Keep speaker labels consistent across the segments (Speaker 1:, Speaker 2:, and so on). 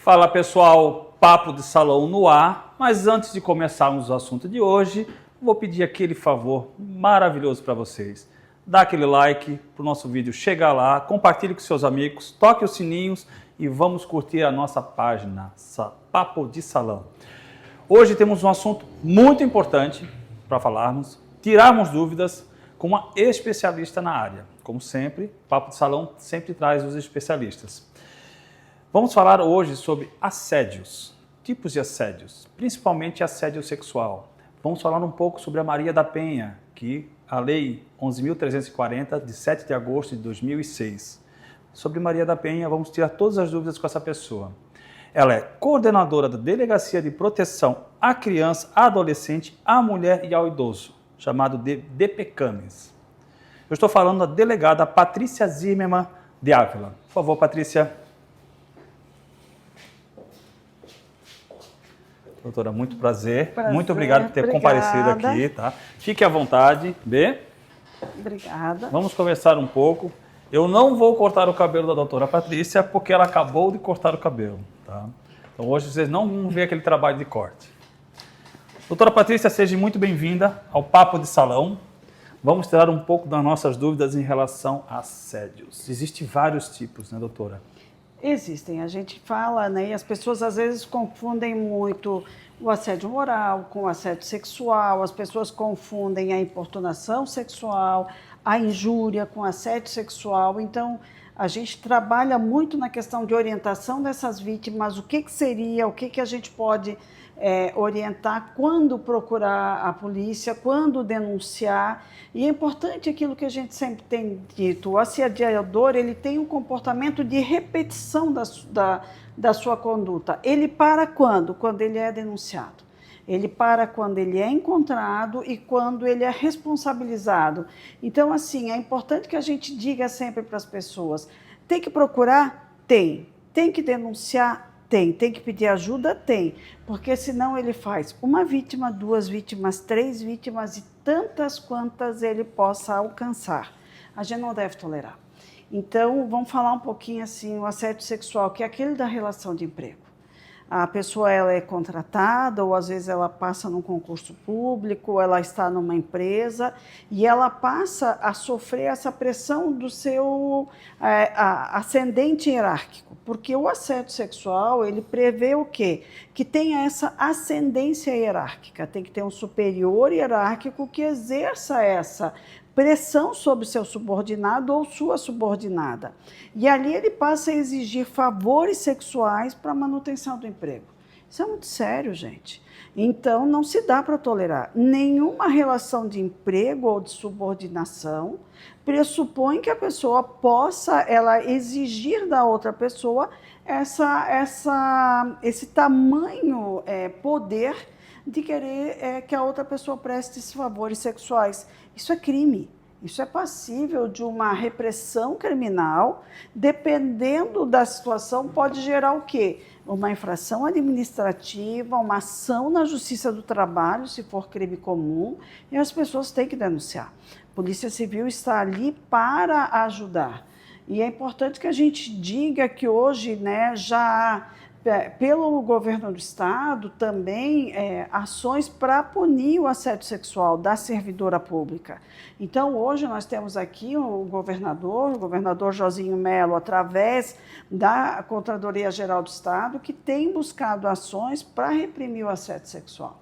Speaker 1: Fala pessoal, Papo de Salão no ar, mas antes de começarmos o assunto de hoje, vou pedir aquele favor maravilhoso para vocês. Dá aquele like para o nosso vídeo chegar lá, compartilhe com seus amigos, toque os sininhos e vamos curtir a nossa página, Papo de Salão. Hoje temos um assunto muito importante para falarmos, tirarmos dúvidas com uma especialista na área. Como sempre, Papo de Salão sempre traz os especialistas. Vamos falar hoje sobre assédios, tipos de assédios, principalmente assédio sexual. Vamos falar um pouco sobre a Maria da Penha, que a Lei 11.340, de 7 de agosto de 2006. Sobre Maria da Penha, vamos tirar todas as dúvidas com essa pessoa. Ela é coordenadora da Delegacia de Proteção à Criança, à Adolescente, à Mulher e ao Idoso, chamado de DPCAMES. Eu estou falando da delegada Patrícia Zimmermann de Ávila. Por favor, Patrícia. Doutora, muito prazer. Muito obrigado por ter comparecido aqui, tá? Fique à vontade, B.
Speaker 2: Obrigada.
Speaker 1: Vamos conversar um pouco. Eu não vou cortar o cabelo da doutora Patrícia, porque ela acabou de cortar o cabelo, tá? Então hoje vocês não vão ver aquele trabalho de corte. Doutora Patrícia, seja muito bem-vinda ao Papo de Salão. Vamos tirar um pouco das nossas dúvidas em relação a assédios. Existem vários tipos, né, doutora?
Speaker 2: Existem, a gente fala, né, e as pessoas às vezes confundem muito o assédio moral com o assédio sexual, as pessoas confundem a importunação sexual, a injúria com assédio sexual. Então, a gente trabalha muito na questão de orientação dessas vítimas, o que seria, o que a gente pode orientar, quando procurar a polícia, quando denunciar. E é importante aquilo que a gente sempre tem dito, o assediador, ele tem um comportamento de repetição da sua conduta. Ele para quando? Quando ele é denunciado. Ele para quando ele é encontrado e quando ele é responsabilizado. Então, assim, é importante que a gente diga sempre para as pessoas, tem que procurar? Tem. Tem que denunciar? Tem que pedir ajuda? Tem, porque senão ele faz uma vítima, duas vítimas, três vítimas e tantas quantas ele possa alcançar. A gente não deve tolerar. Então, vamos falar um pouquinho assim, o assédio sexual, que é aquele da relação de emprego. A pessoa ela é contratada ou às vezes ela passa num concurso público, ela está numa empresa e ela passa a sofrer essa pressão do seu ascendente hierárquico, porque o assédio sexual ele prevê o quê? Que tenha essa ascendência hierárquica, tem que ter um superior hierárquico que exerça essa pressão sobre seu subordinado ou sua subordinada. E ali ele passa a exigir favores sexuais para a manutenção do emprego. Isso é muito sério, gente. Então, não se dá para tolerar. Nenhuma relação de emprego ou de subordinação pressupõe que a pessoa possa exigir da outra pessoa esse tamanho poder de querer que a outra pessoa preste esses favores sexuais. Isso é crime, isso é passível de uma repressão criminal, dependendo da situação, pode gerar o quê? Uma infração administrativa, uma ação na Justiça do Trabalho, se for crime comum, e as pessoas têm que denunciar. A Polícia Civil está ali para ajudar. E é importante que a gente diga que hoje, né, já pelo governo do estado também ações para punir o assédio sexual da servidora pública. Então hoje nós temos aqui o governador Josinho Melo, através da Controladoria Geral do Estado, que tem buscado ações para reprimir o assédio sexual.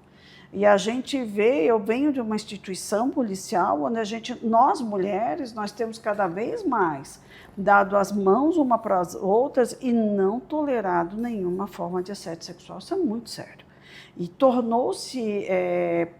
Speaker 2: E a gente vê, eu venho de uma instituição policial onde nós mulheres, nós temos cada vez mais dado as mãos uma para as outras e não tolerado nenhuma forma de assédio sexual. Isso é muito sério. E tornou-se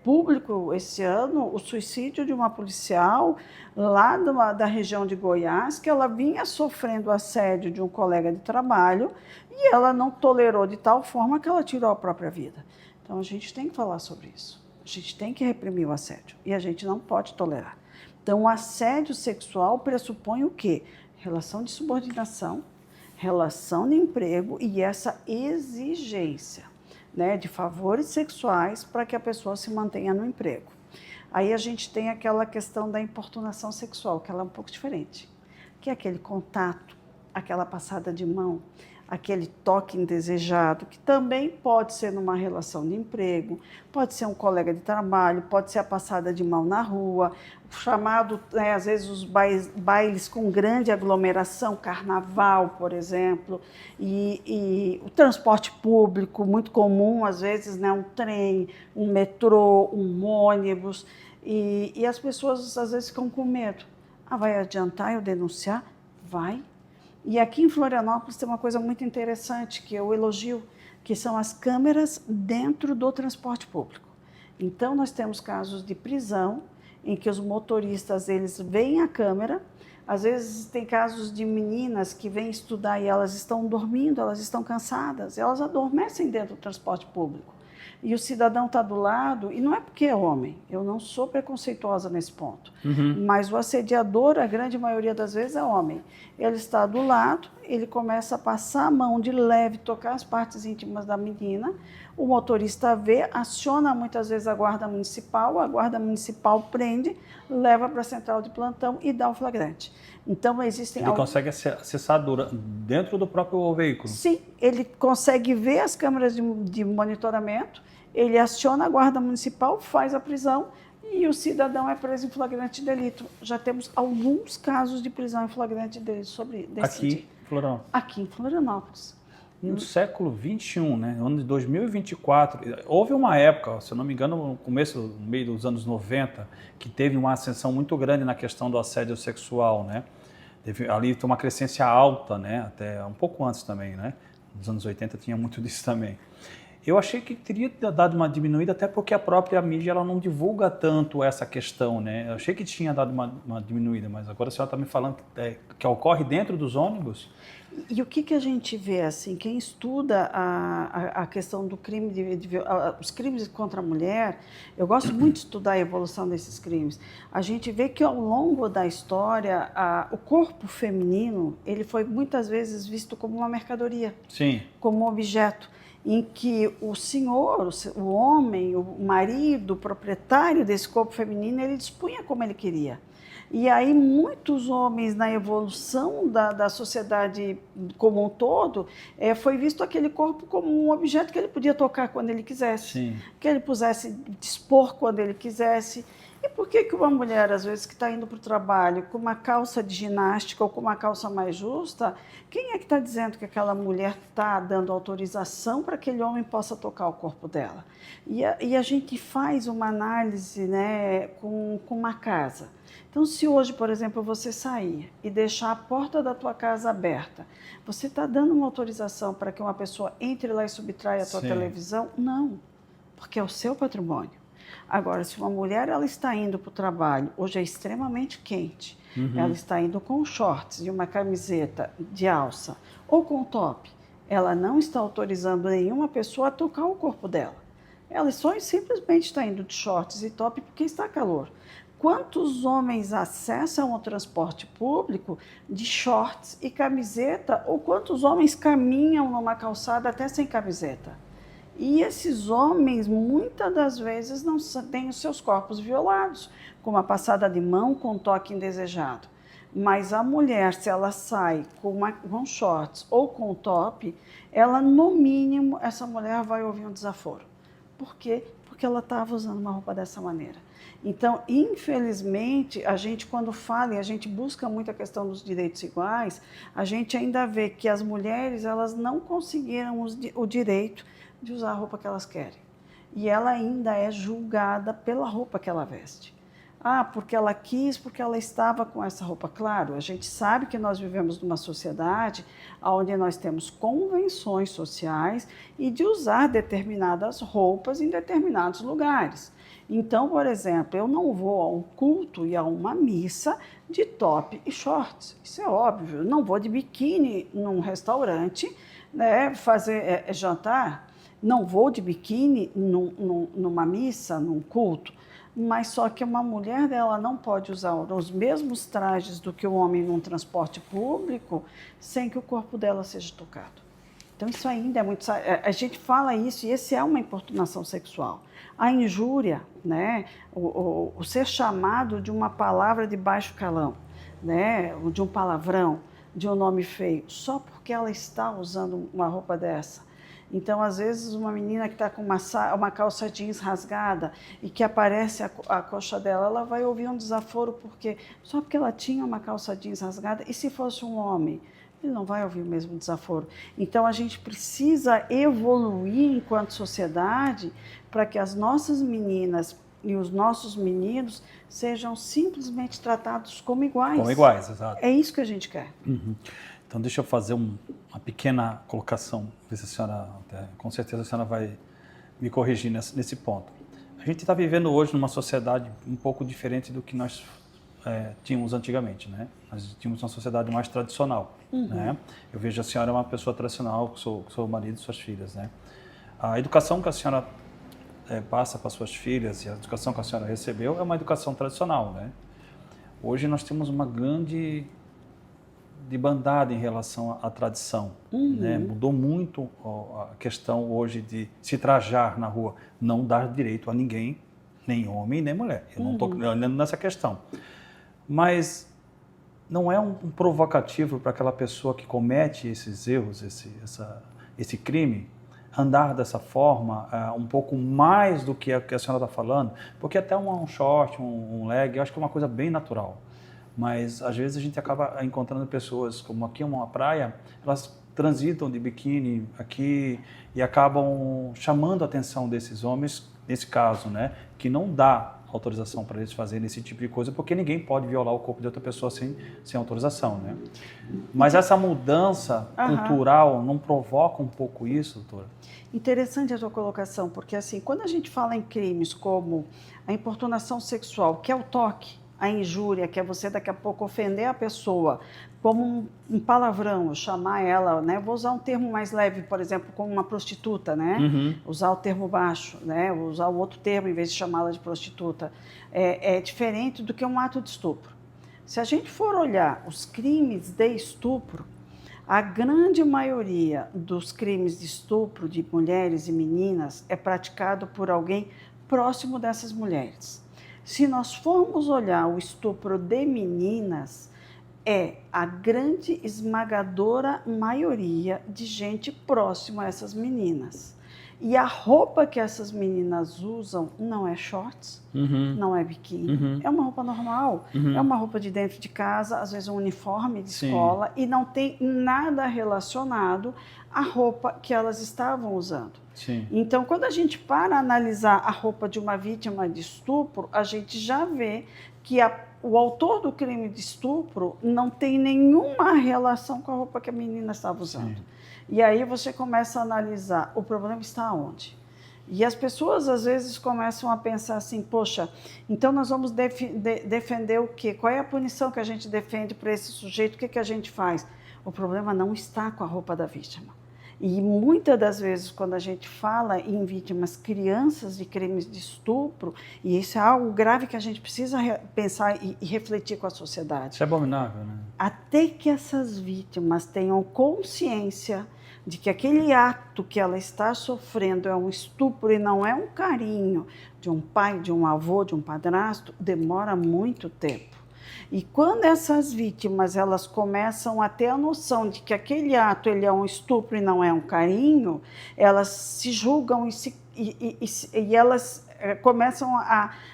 Speaker 2: público esse ano o suicídio de uma policial lá da região de Goiás, que ela vinha sofrendo assédio de um colega de trabalho e ela não tolerou de tal forma que ela tirou a própria vida. Então, a gente tem que falar sobre isso. A gente tem que reprimir o assédio e a gente não pode tolerar. Então, o assédio sexual pressupõe o quê? Relação de subordinação, relação de emprego e essa exigência, né, de favores sexuais para que a pessoa se mantenha no emprego. Aí a gente tem aquela questão da importunação sexual, que ela é um pouco diferente, que é aquele contato, aquela passada de mão, aquele toque indesejado, que também pode ser numa relação de emprego, pode ser um colega de trabalho, pode ser a passada de mão na rua, o chamado, às vezes, os bailes com grande aglomeração, carnaval, por exemplo, e o transporte público, muito comum, às vezes, né, um trem, um metrô, um ônibus, e as pessoas, às vezes, ficam com medo. Vai adiantar eu denunciar? Vai. E aqui em Florianópolis tem uma coisa muito interessante que eu elogio, que são as câmeras dentro do transporte público. Então, nós temos casos de prisão em que os motoristas, eles veem a câmera. Às vezes tem casos de meninas que vêm estudar e elas estão dormindo, elas estão cansadas, elas adormecem dentro do transporte público. E o cidadão está do lado, e não é porque é homem, eu não sou preconceituosa nesse ponto, mas o assediador, a grande maioria das vezes, é homem. Ele está do lado, ele começa a passar a mão de leve, tocar as partes íntimas da menina, o motorista vê, aciona muitas vezes a guarda municipal prende, leva para a central de plantão e dá o flagrante. Então, existem...
Speaker 1: Ele consegue acessar dentro do próprio veículo?
Speaker 2: Sim, ele consegue ver as câmeras de monitoramento, ele aciona a guarda municipal, faz a prisão e o cidadão é preso em flagrante delito. Já temos alguns casos de prisão em flagrante delito sobre desse
Speaker 1: aqui em Florianópolis?
Speaker 2: Aqui em Florianópolis.
Speaker 1: No século XXI, né, no ano de 2024, houve uma época, se eu não me engano, no meio dos anos 90, que teve uma ascensão muito grande na questão do assédio sexual, né? Ali tem uma crescência alta, né? Até um pouco antes também, né? Nos anos 80 tinha muito disso também. Eu achei que teria dado uma diminuída, até porque a própria mídia ela não divulga tanto essa questão, né? Eu achei que tinha dado uma diminuída, mas agora a senhora está me falando que ocorre dentro dos ônibus?
Speaker 2: E o que a gente vê, assim, quem estuda a questão do crime, os crimes contra a mulher, eu gosto muito de estudar a evolução desses crimes. A gente vê que ao longo da história, o corpo feminino, ele foi muitas vezes visto como uma mercadoria,
Speaker 1: sim,
Speaker 2: como um objeto, em que o senhor, o homem, o marido, o proprietário desse corpo feminino, ele dispunha como ele queria. E aí muitos homens, na evolução da sociedade como um todo, foi visto aquele corpo como um objeto que ele podia tocar quando ele quisesse,
Speaker 1: sim,
Speaker 2: que ele pudesse dispor quando ele quisesse. E por que uma mulher, às vezes, que está indo para o trabalho com uma calça de ginástica ou com uma calça mais justa, quem é que está dizendo que aquela mulher está dando autorização para que aquele homem possa tocar o corpo dela? E a gente faz uma análise, né, com uma casa. Então, se hoje, por exemplo, você sair e deixar a porta da tua casa aberta, você está dando uma autorização para que uma pessoa entre lá e subtraia a tua televisão? Não, porque é o seu patrimônio. Agora, se uma mulher ela está indo para o trabalho, hoje é extremamente quente, ela está indo com shorts e uma camiseta de alça ou com top, ela não está autorizando nenhuma pessoa a tocar o corpo dela. Ela só simplesmente está indo de shorts e top porque está calor. Quantos homens acessam o transporte público de shorts e camiseta, ou quantos homens caminham numa calçada até sem camiseta? E esses homens, muitas das vezes, não têm os seus corpos violados, com uma passada de mão, com um toque indesejado. Mas a mulher, se ela sai com shorts ou com top, ela, no mínimo, essa mulher vai ouvir um desaforo. Por quê? Porque ela estava usando uma roupa dessa maneira. Então, infelizmente, a gente quando fala e a gente busca muito a questão dos direitos iguais, a gente ainda vê que as mulheres elas não conseguiram o direito de usar a roupa que elas querem. E ela ainda é julgada pela roupa que ela veste. Porque ela quis, porque ela estava com essa roupa. Claro, a gente sabe que nós vivemos numa sociedade onde nós temos convenções sociais e de usar determinadas roupas em determinados lugares. Então, por exemplo, eu não vou a um culto e a uma missa de top e shorts. Isso é óbvio. Eu não vou de biquíni num restaurante, né, fazer jantar. Não vou de biquíni numa missa, num culto. Mas só que uma mulher dela não pode usar os mesmos trajes do que o homem num transporte público sem que o corpo dela seja tocado. Então isso ainda é muito... A gente fala isso e esse é uma importunação sexual. A injúria, né? O ser chamado de uma palavra de baixo calão, né? De um palavrão, de um nome feio, só porque ela está usando uma roupa dessa. Então, às vezes, uma menina que está com uma calça jeans rasgada e que aparece a coxa dela, ela vai ouvir um desaforo só porque ela tinha uma calça jeans rasgada. E se fosse um homem? Ele não vai ouvir o mesmo desaforo. Então, a gente precisa evoluir enquanto sociedade para que as nossas meninas e os nossos meninos sejam simplesmente tratados como iguais.
Speaker 1: Como iguais, exato.
Speaker 2: É isso que a gente quer.
Speaker 1: Uhum. Então, deixa eu fazer uma pequena colocação, ver se a senhora, com certeza a senhora vai me corrigir nesse ponto. A gente está vivendo hoje numa sociedade um pouco diferente do que nós tínhamos antigamente, né? Nós tínhamos uma sociedade mais tradicional, né? Eu vejo a senhora uma pessoa tradicional, com seu marido e suas filhas, né? A educação que a senhora passa para suas filhas e a educação que a senhora recebeu é uma educação tradicional, né? Hoje nós temos uma grande bandada em relação à tradição, né? Mudou muito a questão hoje de se trajar na rua, não dar direito a ninguém, nem homem nem mulher. Eu não estou olhando nessa questão, mas não é um provocativo para aquela pessoa que comete esses erros, esse crime, andar dessa forma, um pouco mais do que a senhora está falando, porque até um short, um leg, eu acho que é uma coisa bem natural. Mas, às vezes, a gente acaba encontrando pessoas, como aqui uma praia, elas transitam de biquíni aqui e acabam chamando a atenção desses homens, nesse caso, né, que não dá autorização para eles fazerem esse tipo de coisa, porque ninguém pode violar o corpo de outra pessoa sem autorização, né? Mas essa mudança cultural não provoca um pouco isso, doutora?
Speaker 2: Interessante a sua colocação, porque assim, quando a gente fala em crimes como a importunação sexual, que é o toque, a injúria, que é você daqui a pouco ofender a pessoa como um palavrão, chamar ela, né? Vou usar um termo mais leve, por exemplo, como uma prostituta, né? Usar o termo baixo, né? Usar o outro termo em vez de chamá-la de prostituta. É diferente do que um ato de estupro. Se a gente for olhar os crimes de estupro, a grande maioria dos crimes de estupro de mulheres e meninas é praticado por alguém próximo dessas mulheres. Se nós formos olhar o estupro de meninas, é a grande esmagadora maioria de gente próxima a essas meninas. E a roupa que essas meninas usam não é shorts, não é biquíni, é uma roupa normal, é uma roupa de dentro de casa, às vezes um uniforme de escola, e não tem nada relacionado à roupa que elas estavam usando.
Speaker 1: Sim.
Speaker 2: Então, quando a gente para analisar a roupa de uma vítima de estupro, a gente já vê que o autor do crime de estupro não tem nenhuma relação com a roupa que a menina estava usando. Sim. E aí você começa a analisar, o problema está onde? E as pessoas, às vezes, começam a pensar assim, poxa, então nós vamos defender o quê? Qual é a punição que a gente defende para esse sujeito? O que a gente faz? O problema não está com a roupa da vítima. E muitas das vezes, quando a gente fala em vítimas crianças de crimes de estupro, e isso é algo grave que a gente precisa pensar e refletir com a sociedade.
Speaker 1: Isso é abominável, né?
Speaker 2: Até que essas vítimas tenham consciência de que aquele ato que ela está sofrendo é um estupro e não é um carinho de um pai, de um avô, de um padrasto, demora muito tempo. E quando essas vítimas elas começam a ter a noção de que aquele ato ele é um estupro e não é um carinho, elas se julgam e elas começam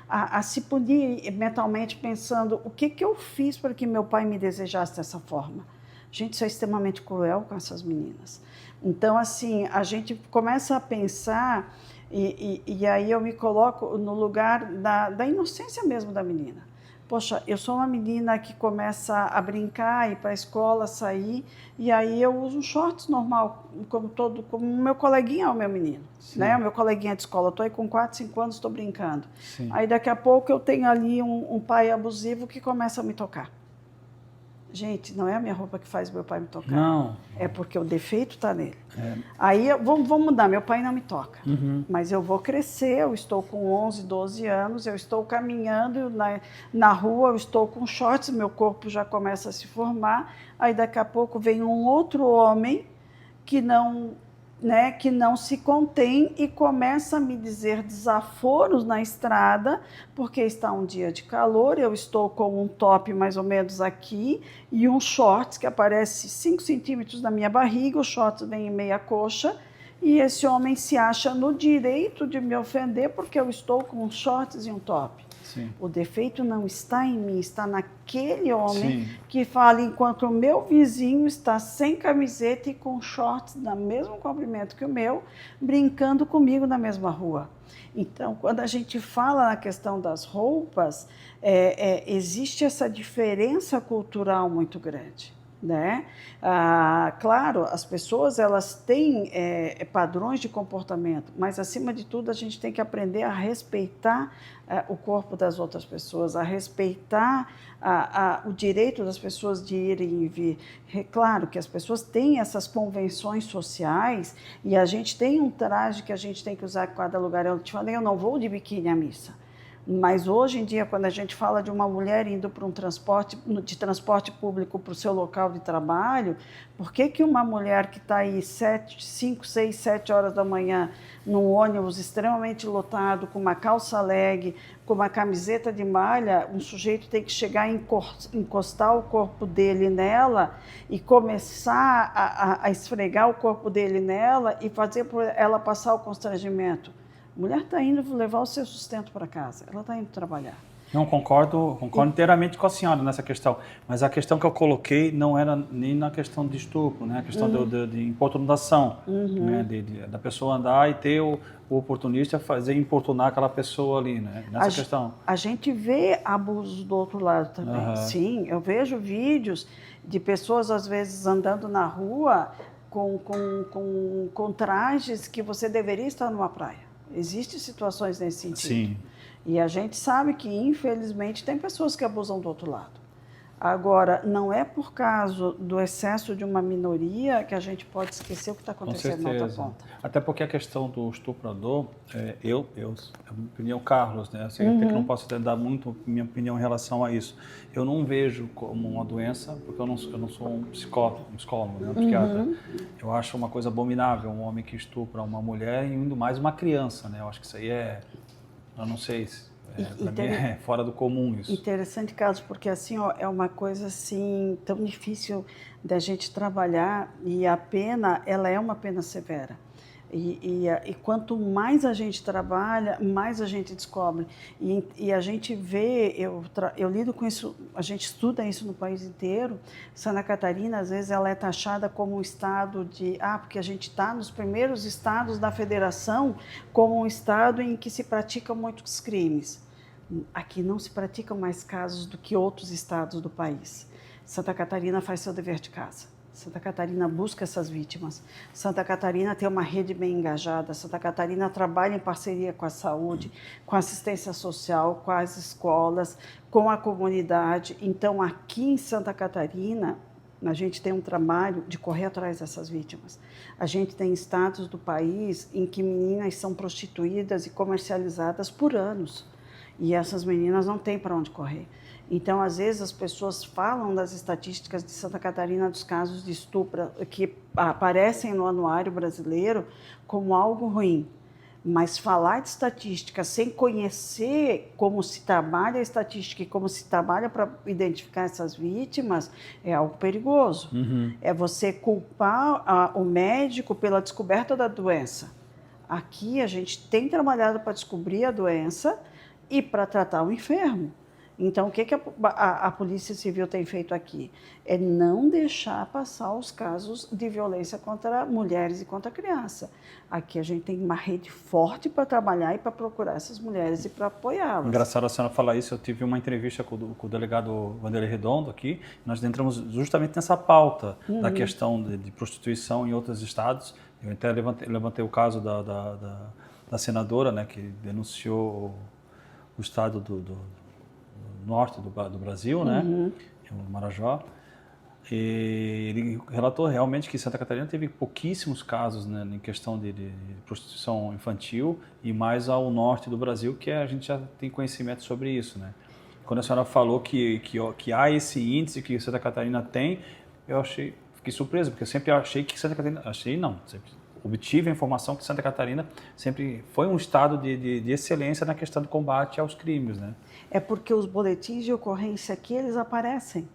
Speaker 2: a se punir mentalmente pensando o que eu fiz para que meu pai me desejasse dessa forma. Gente, isso é extremamente cruel com essas meninas. Então, assim, a gente começa a pensar e aí eu me coloco no lugar da inocência mesmo da menina. Poxa, eu sou uma menina que começa a brincar, ir para a escola, sair, e aí eu uso um shorts normal, como o meu coleguinha é o meu menino, né? O meu coleguinha de escola, eu estou aí com 4, 5 anos, estou brincando. Sim. Aí daqui a pouco eu tenho ali um pai abusivo que começa a me tocar. Gente, não é a minha roupa que faz meu pai me tocar.
Speaker 1: Não.
Speaker 2: É porque o defeito está nele. Aí, vamos mudar, meu pai não me toca. Mas eu vou crescer, eu estou com 11, 12 anos, eu estou caminhando na rua, eu estou com shorts, meu corpo já começa a se formar. Aí, daqui a pouco, vem um outro homem que não né, que não se contém e começa a me dizer desaforos na estrada, porque está um dia de calor, eu estou com um top mais ou menos aqui e um shorts que aparece 5 centímetros da minha barriga, o shorts vem em meia coxa, e esse homem se acha no direito de me ofender porque eu estou com um shorts e um top.
Speaker 1: Sim.
Speaker 2: O defeito não está em mim, está naquele homem
Speaker 1: Sim.
Speaker 2: que fala enquanto o meu vizinho está sem camiseta e com shorts do mesmo comprimento que o meu, brincando comigo na mesma rua. Então, quando a gente fala na questão das roupas, existe essa diferença cultural muito grande. Né? Claro, as pessoas elas têm padrões de comportamento, mas acima de tudo a gente tem que aprender a respeitar o corpo das outras pessoas, a respeitar o direito das pessoas de irem e vir. Claro que as pessoas têm essas convenções sociais e a gente tem um traje que a gente tem que usar em cada lugar. Eu te falei, eu não vou de biquíni à missa. Mas hoje em dia, quando a gente fala de uma mulher indo para um transporte público para o seu local de trabalho, por que uma mulher que está aí 5, 6, 7 horas da manhã num ônibus extremamente lotado, com uma calça leg, com uma camiseta de malha, um sujeito tem que chegar e encostar o corpo dele nela e começar a esfregar o corpo dele nela e fazer ela passar o constrangimento? A mulher está indo levar o seu sustento para casa, ela está indo trabalhar.
Speaker 1: Não, concordo inteiramente com a senhora nessa questão, mas a questão que eu coloquei não era nem na questão de estupro, né? A questão de importunação, né? Da pessoa andar e ter o oportunista importunar aquela pessoa ali, né? Nessa questão.
Speaker 2: A gente vê abusos do outro lado também, sim, eu vejo vídeos de pessoas às vezes andando na rua com trajes que você deveria estar numa praia. Existem situações nesse sentido.
Speaker 1: Sim.
Speaker 2: E a gente sabe que, infelizmente, tem pessoas que abusam do outro lado. Agora, não é por causa do excesso de uma minoria que a gente pode esquecer o que está acontecendo na outra ponta.
Speaker 1: Até porque a questão do estuprador, a minha opinião, Carlos, né? Assim, até que não posso até dar muito minha opinião em relação a isso. Eu não vejo como uma doença, porque eu não sou um psicólogo, né? Um psiquiatra. Eu acho uma coisa abominável um homem que estupra uma mulher e ainda mais uma criança, né? Eu acho que isso aí eu não sei se... Para mim é fora do comum isso.
Speaker 2: Interessante, Carlos, porque assim, ó, é uma coisa assim tão difícil da gente trabalhar e a pena, ela é uma pena severa. E quanto mais a gente trabalha, mais a gente descobre. E a gente vê, eu lido com isso, a gente estuda isso no país inteiro. Santa Catarina, às vezes, ela é taxada como um estado porque a gente está nos primeiros estados da federação como um estado em que se praticam muitos crimes. Aqui não se praticam mais casos do que outros estados do país. Santa Catarina faz seu dever de casa. Santa Catarina busca essas vítimas. Santa Catarina tem uma rede bem engajada. Santa Catarina trabalha em parceria com a saúde, com a assistência social, com as escolas, com a comunidade. Então, aqui em Santa Catarina, a gente tem um trabalho de correr atrás dessas vítimas. A gente tem estados do país em que meninas são prostituídas e comercializadas por anos. E essas meninas não têm para onde correr. Então, às vezes, as pessoas falam das estatísticas de Santa Catarina dos casos de estupro que aparecem no Anuário Brasileiro como algo ruim. Mas falar de estatística sem conhecer como se trabalha a estatística e como se trabalha para identificar essas vítimas é algo perigoso. É você culpar o médico pela descoberta da doença. Aqui a gente tem trabalhado para descobrir a doença e para tratar o enfermo. Então, o que a Polícia Civil tem feito aqui? É não deixar passar os casos de violência contra mulheres e contra criança. Aqui a gente tem uma rede forte para trabalhar e para procurar essas mulheres e para apoiá-las.
Speaker 1: Engraçado a senhora falar isso, eu tive uma entrevista com o delegado Vanderlei Redondo aqui, nós entramos justamente nessa pauta da questão de prostituição em outros estados. Eu até levantei o caso da senadora, né, que denunciou o estado do norte do Brasil, né, o Marajó, e ele relatou realmente que Santa Catarina teve pouquíssimos casos, né, em questão de prostituição infantil e mais ao norte do Brasil, que a gente já tem conhecimento sobre isso, né. Quando a senhora falou que há esse índice que Santa Catarina tem, fiquei surpreso, porque eu sempre achei que Santa Catarina, sempre obtive a informação que Santa Catarina sempre foi um estado de excelência na questão do combate aos crimes, né?
Speaker 2: É porque os boletins de ocorrência aqui, eles aparecem.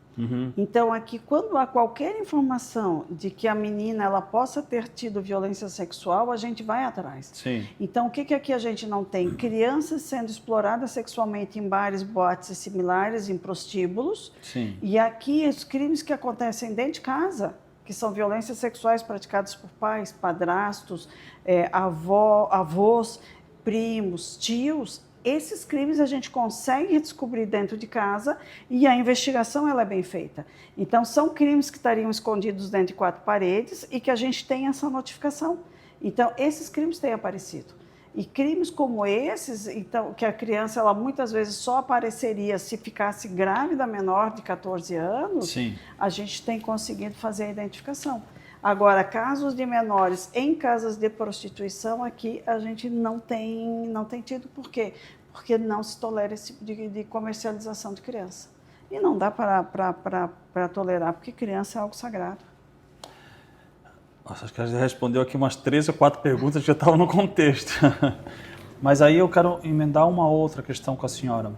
Speaker 2: Então, aqui, quando há qualquer informação de que a menina ela possa ter tido violência sexual, a gente vai atrás.
Speaker 1: Sim.
Speaker 2: Então, o que aqui a gente não tem? Crianças sendo exploradas sexualmente em bares, boates e similares, em prostíbulos.
Speaker 1: Sim.
Speaker 2: E aqui, os crimes que acontecem dentro de casa, que são violências sexuais praticadas por pais, padrastos, avós, primos, tios. Esses crimes a gente consegue descobrir dentro de casa e a investigação ela é bem feita. Então, são crimes que estariam escondidos dentro de 4 paredes e que a gente tem essa notificação. Então, esses crimes têm aparecido. E crimes como esses, então, que a criança ela muitas vezes só apareceria se ficasse grávida menor de 14 anos,
Speaker 1: Sim.
Speaker 2: a gente tem conseguido fazer a identificação. Agora, casos de menores em casas de prostituição, aqui a gente não tem tido. Por quê? Porque não se tolera esse tipo de comercialização de criança. E não dá para tolerar, porque criança é algo sagrado.
Speaker 1: Nossa, acho que já respondeu aqui umas 3 ou 4 perguntas que já estavam no contexto. Mas aí eu quero emendar uma outra questão com a senhora.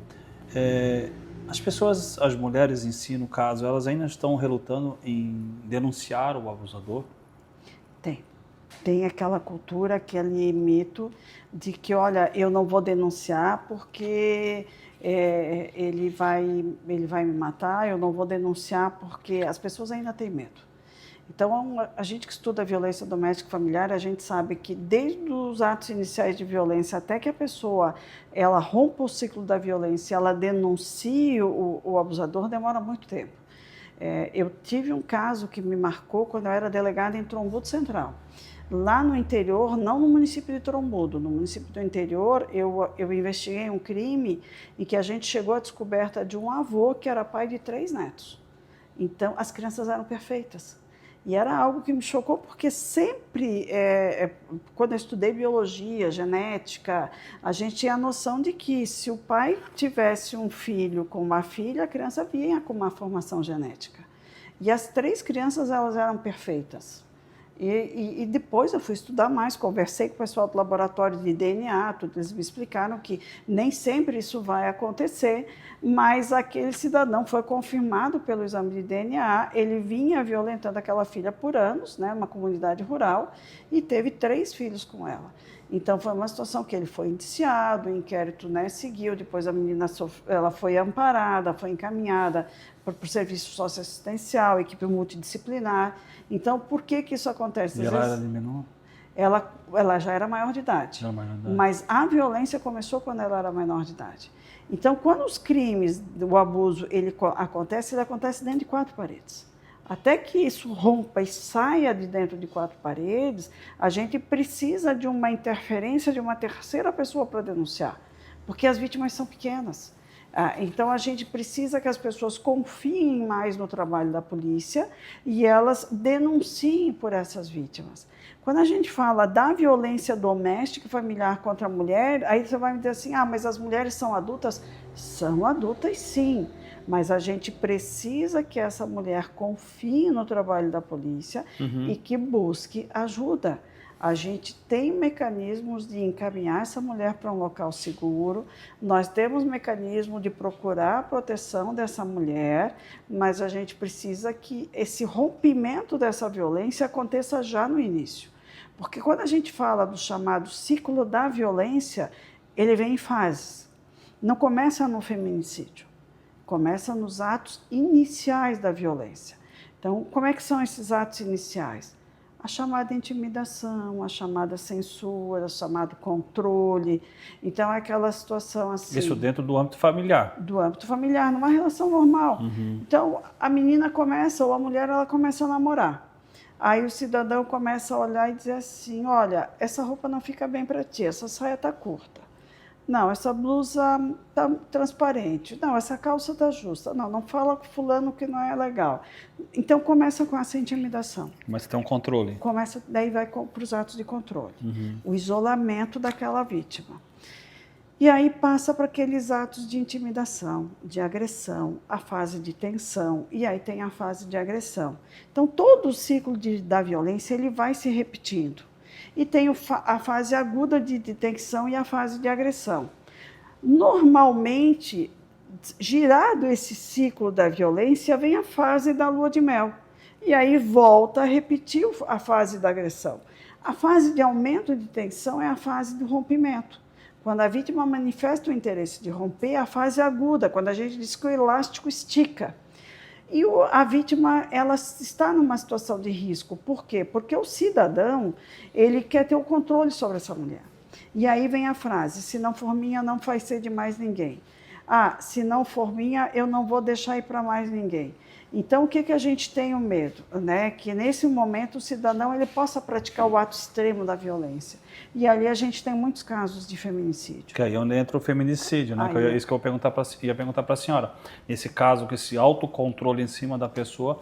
Speaker 1: As pessoas, as mulheres em si, no caso, elas ainda estão relutando em denunciar o abusador?
Speaker 2: Tem aquela cultura, aquele mito de que, olha, eu não vou denunciar porque ele vai me matar, eu não vou denunciar porque as pessoas ainda têm medo. Então, a gente que estuda a violência doméstica e familiar, a gente sabe que desde os atos iniciais de violência até que a pessoa ela rompa o ciclo da violência, ela denuncie o abusador, demora muito tempo. Eu tive um caso que me marcou quando eu era delegada em Trombudo Central. Lá no interior, não no município de Trombudo, no município do interior, eu investiguei um crime em que a gente chegou à descoberta de um avô que era pai de 3 netos. Então, as crianças eram perfeitas. E era algo que me chocou, porque sempre, quando eu estudei biologia, genética, a gente tinha a noção de que se o pai tivesse um filho com uma filha, a criança vinha com uma formação genética. E as 3 crianças, elas eram perfeitas. E depois eu fui estudar mais, conversei com o pessoal do laboratório de DNA, tudo, eles me explicaram que nem sempre isso vai acontecer, mas aquele cidadão foi confirmado pelo exame de DNA, ele vinha violentando aquela filha por anos, né, numa comunidade rural, e teve 3 filhos com ela. Então, foi uma situação que ele foi indiciado, o inquérito, né, seguiu, depois a menina ela foi amparada, foi encaminhada para o serviço socioassistencial, equipe multidisciplinar. Então, por que isso acontece?
Speaker 1: E ela era de menor?
Speaker 2: Ela já era maior de idade, mas a violência começou quando ela era menor de idade. Então, quando os crimes, o abuso, ele acontece dentro de 4 paredes. Até que isso rompa e saia de dentro de 4 paredes, a gente precisa de uma interferência de uma terceira pessoa para denunciar, porque as vítimas são pequenas. Então, a gente precisa que as pessoas confiem mais no trabalho da polícia e elas denunciem por essas vítimas. Quando a gente fala da violência doméstica e familiar contra a mulher, aí você vai me dizer assim, mas as mulheres são adultas? São adultas, sim. Mas a gente precisa que essa mulher confie no trabalho da polícia e que busque ajuda. A gente tem mecanismos de encaminhar essa mulher para um local seguro, nós temos mecanismo de procurar a proteção dessa mulher, mas a gente precisa que esse rompimento dessa violência aconteça já no início. Porque quando a gente fala do chamado ciclo da violência, ele vem em fases. Não começa no feminicídio. Começa nos atos iniciais da violência. Então, como é que são esses atos iniciais? A chamada intimidação, a chamada censura, o chamado controle. Então, é aquela situação assim...
Speaker 1: Isso dentro do âmbito familiar.
Speaker 2: Do âmbito familiar, numa relação normal. Então, a menina começa, ou a mulher, ela começa a namorar. Aí o cidadão começa a olhar e dizer assim, olha, essa roupa não fica bem para ti, essa saia está curta. Não, essa blusa está transparente. Não, essa calça está justa. Não fala com fulano que não é legal. Então, começa com essa intimidação.
Speaker 1: Começa a ter um controle.
Speaker 2: Daí vai para os atos de controle. O isolamento daquela vítima. E aí passa para aqueles atos de intimidação, de agressão, a fase de tensão, e aí tem a fase de agressão. Então, todo o ciclo da violência ele vai se repetindo. e tem a fase aguda de tensão e a fase de agressão. Normalmente, girado esse ciclo da violência, vem a fase da lua de mel. E aí volta a repetir a fase da agressão. A fase de aumento de tensão é a fase do rompimento. Quando a vítima manifesta o interesse de romper, é a fase aguda, quando a gente diz que o elástico estica. E a vítima, ela está numa situação de risco. Por quê? Porque o cidadão, ele quer ter o controle sobre essa mulher. E aí vem a frase: se não for minha, não vai ser de mais ninguém. Ah, se não for minha, eu não vou deixar ir para mais ninguém. Então, o que a gente tem o medo? Né? Que nesse momento o cidadão ele possa praticar o ato extremo da violência. E ali a gente tem muitos casos de feminicídio.
Speaker 1: Que aí é onde entra o feminicídio, né? Isso que eu ia perguntar para a senhora. Nesse caso, que esse autocontrole em cima da pessoa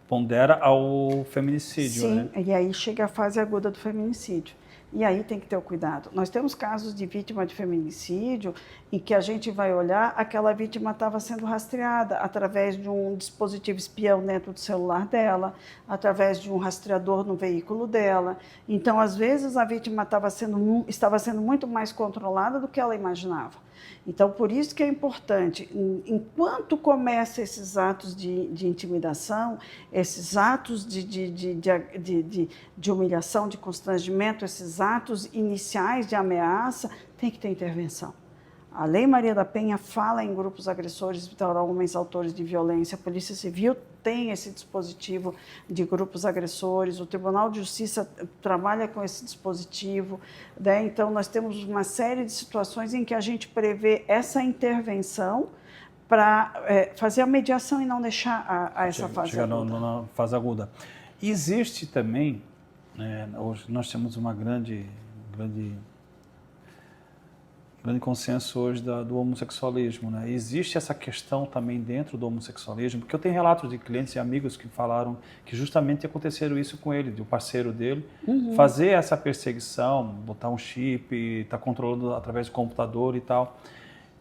Speaker 1: pondera ao feminicídio.
Speaker 2: Sim,
Speaker 1: né?
Speaker 2: E aí chega a fase aguda do feminicídio. E aí tem que ter o cuidado. Nós temos casos de vítima de feminicídio em que a gente vai olhar, aquela vítima estava sendo rastreada através de um dispositivo espião dentro do celular dela, através de um rastreador no veículo dela. Então, às vezes, a vítima estava sendo muito mais controlada do que ela imaginava. Então, por isso que é importante, enquanto começam esses atos de intimidação, esses atos de humilhação, de constrangimento, esses atos iniciais de ameaça, tem que ter intervenção. A Lei Maria da Penha fala em grupos agressores de homens autores de violência. A Polícia Civil tem esse dispositivo de grupos agressores. O Tribunal de Justiça trabalha com esse dispositivo. Né? Então, nós temos uma série de situações em que a gente prevê essa intervenção para fazer a mediação e não deixar a essa fase aguda.
Speaker 1: Na fase aguda. Existe também, hoje nós temos uma grande consenso hoje do homossexualismo, né? Existe essa questão também dentro do homossexualismo, porque eu tenho relatos de clientes e amigos que falaram que justamente aconteceram isso com ele, do parceiro dele, fazer essa perseguição, botar um chip, estar controlando através do computador e tal.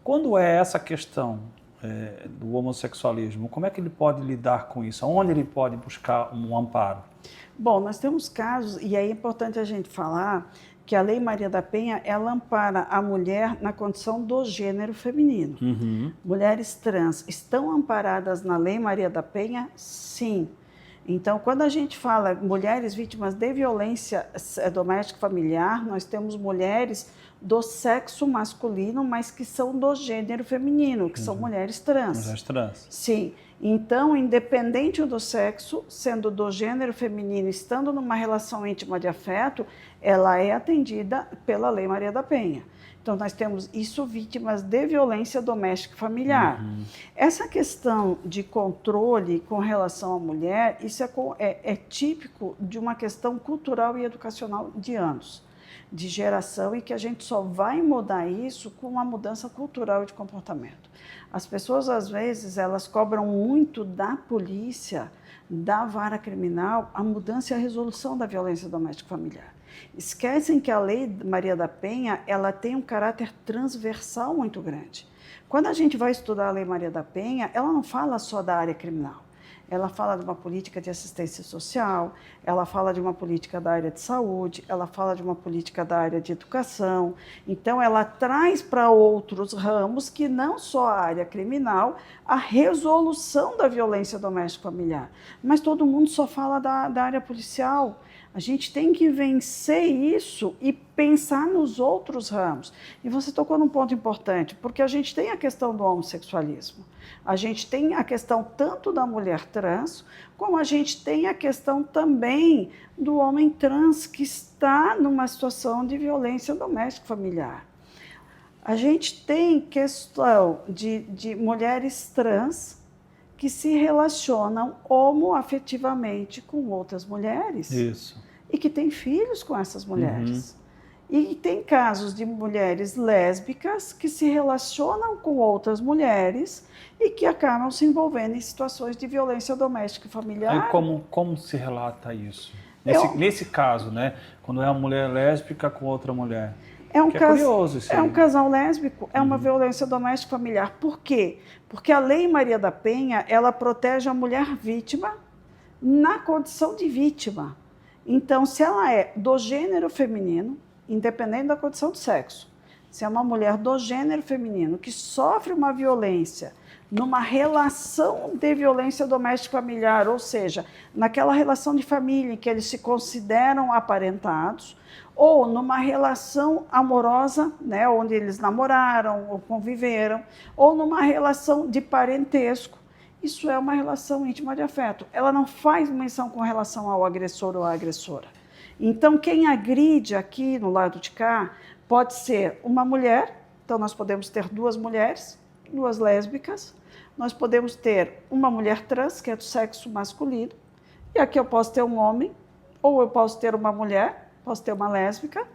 Speaker 1: Quando é essa questão do homossexualismo, como é que ele pode lidar com isso? Onde ele pode buscar um amparo?
Speaker 2: Bom, nós temos casos, e é importante a gente falar que a Lei Maria da Penha, ela ampara a mulher na condição do gênero feminino. Mulheres trans estão amparadas na Lei Maria da Penha? Sim. Então, quando a gente fala mulheres vítimas de violência doméstica e familiar, nós temos mulheres do sexo masculino, mas que são do gênero feminino, que são mulheres trans.
Speaker 1: Mulheres trans.
Speaker 2: Sim. Então, independente do sexo, sendo do gênero feminino, estando numa relação íntima de afeto, ela é atendida pela Lei Maria da Penha. Então, nós temos isso, vítimas de violência doméstica e familiar. Essa questão de controle com relação à mulher, isso é típico de uma questão cultural e educacional de anos, de geração, e que a gente só vai mudar isso com uma mudança cultural e de comportamento. As pessoas, às vezes, elas cobram muito da polícia, da vara criminal, a mudança e a resolução da violência doméstica e familiar. Esquecem que a Lei Maria da Penha, ela tem um caráter transversal muito grande. Quando a gente vai estudar a Lei Maria da Penha, ela não fala só da área criminal. Ela fala de uma política de assistência social, ela fala de uma política da área de saúde, ela fala de uma política da área de educação. Então, ela traz para outros ramos, que não só a área criminal, a resolução da violência doméstica familiar. Mas todo mundo só fala da área policial. A gente tem que vencer isso e pensar nos outros ramos. E você tocou num ponto importante, porque a gente tem a questão do homossexualismo. A gente tem a questão tanto da mulher trans, como a gente tem a questão também do homem trans que está numa situação de violência doméstica familiar. A gente tem questão de mulheres trans que se relacionam homoafetivamente com outras mulheres.
Speaker 1: Isso.
Speaker 2: E que têm filhos com essas mulheres. E tem casos de mulheres lésbicas que se relacionam com outras mulheres e que acabam se envolvendo em situações de violência doméstica e familiar.
Speaker 1: Aí como se relata isso? Nesse caso, né? Quando é uma mulher lésbica com outra mulher.
Speaker 2: É
Speaker 1: curioso isso aí.
Speaker 2: É um casal lésbico, é uma violência doméstica e familiar. Por quê? Porque a Lei Maria da Penha, ela protege a mulher vítima na condição de vítima. Então, se ela é do gênero feminino, independente da condição de sexo, se é uma mulher do gênero feminino que sofre uma violência numa relação de violência doméstica familiar, ou seja, naquela relação de família em que eles se consideram aparentados, ou numa relação amorosa, né, onde eles namoraram ou conviveram, ou numa relação de parentesco, isso é uma relação íntima de afeto. Ela não faz menção com relação ao agressor ou à agressora. Então, quem agride aqui no lado de cá pode ser uma mulher, então nós podemos ter duas mulheres, duas lésbicas, nós podemos ter uma mulher trans, que é do sexo masculino, e aqui eu posso ter um homem, ou eu posso ter uma mulher, posso ter uma lésbica,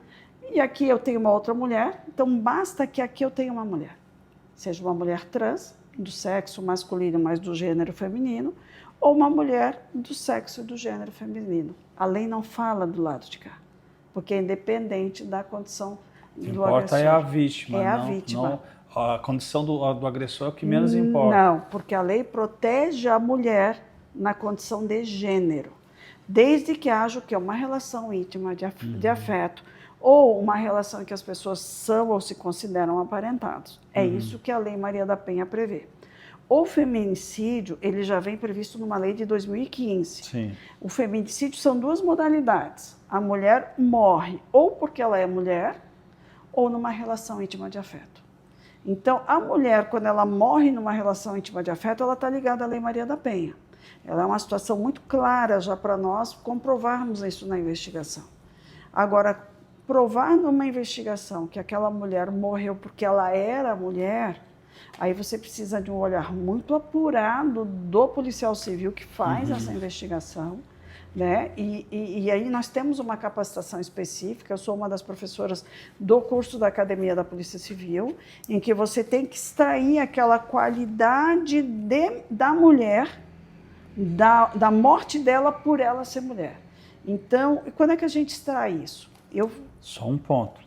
Speaker 2: e aqui eu tenho uma outra mulher, então basta que aqui eu tenha uma mulher, seja uma mulher trans, do sexo masculino, mas do gênero feminino, ou uma mulher do sexo e do gênero feminino. A lei não fala do lado de cá, porque é independente da condição do agressor. O que importa
Speaker 1: é a vítima.
Speaker 2: É a vítima.
Speaker 1: Não, a condição do agressor é o que menos importa.
Speaker 2: Não, porque a lei protege a mulher na condição de gênero, desde que haja o que é uma relação íntima de afeto, ou uma relação em que as pessoas são ou se consideram aparentados. É isso que a Lei Maria da Penha prevê. O feminicídio, ele já vem previsto numa lei de 2015.
Speaker 1: Sim.
Speaker 2: O feminicídio são duas modalidades. A mulher morre ou porque ela é mulher, ou numa relação íntima de afeto. Então, a mulher, quando ela morre numa relação íntima de afeto, ela está ligada à Lei Maria da Penha. Ela é uma situação muito clara já para nós comprovarmos isso na investigação. Agora, provar numa investigação que aquela mulher morreu porque ela era mulher, aí você precisa de um olhar muito apurado do policial civil que faz essa investigação, né? E aí nós temos uma capacitação específica. Eu sou uma das professoras do curso da Academia da Polícia Civil, em que você tem que extrair aquela qualidade da mulher, da morte dela por ela ser mulher. Então, quando é que a gente extrai isso?
Speaker 1: Só um ponto.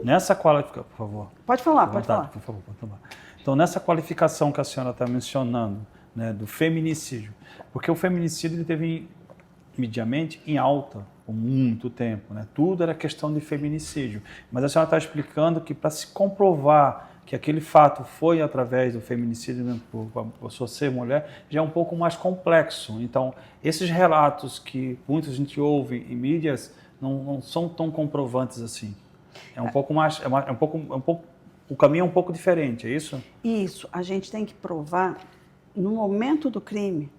Speaker 1: Nessa qualificação, por favor.
Speaker 2: Pode falar, pode falar.
Speaker 1: Por favor, pode falar. Então, nessa qualificação que a senhora está mencionando, né, do feminicídio, porque o feminicídio ele teve mediamente em alta por muito tempo, né? Tudo era questão de feminicídio. Mas a senhora está explicando que para se comprovar que aquele fato foi através do feminicídio, né, por a pessoa ser mulher, já é um pouco mais complexo. Então, esses relatos que muita gente ouve em mídias não são tão comprovantes assim. É um pouco mais, o caminho é um pouco diferente, é isso?
Speaker 2: Isso, a gente tem que provar no momento do crime,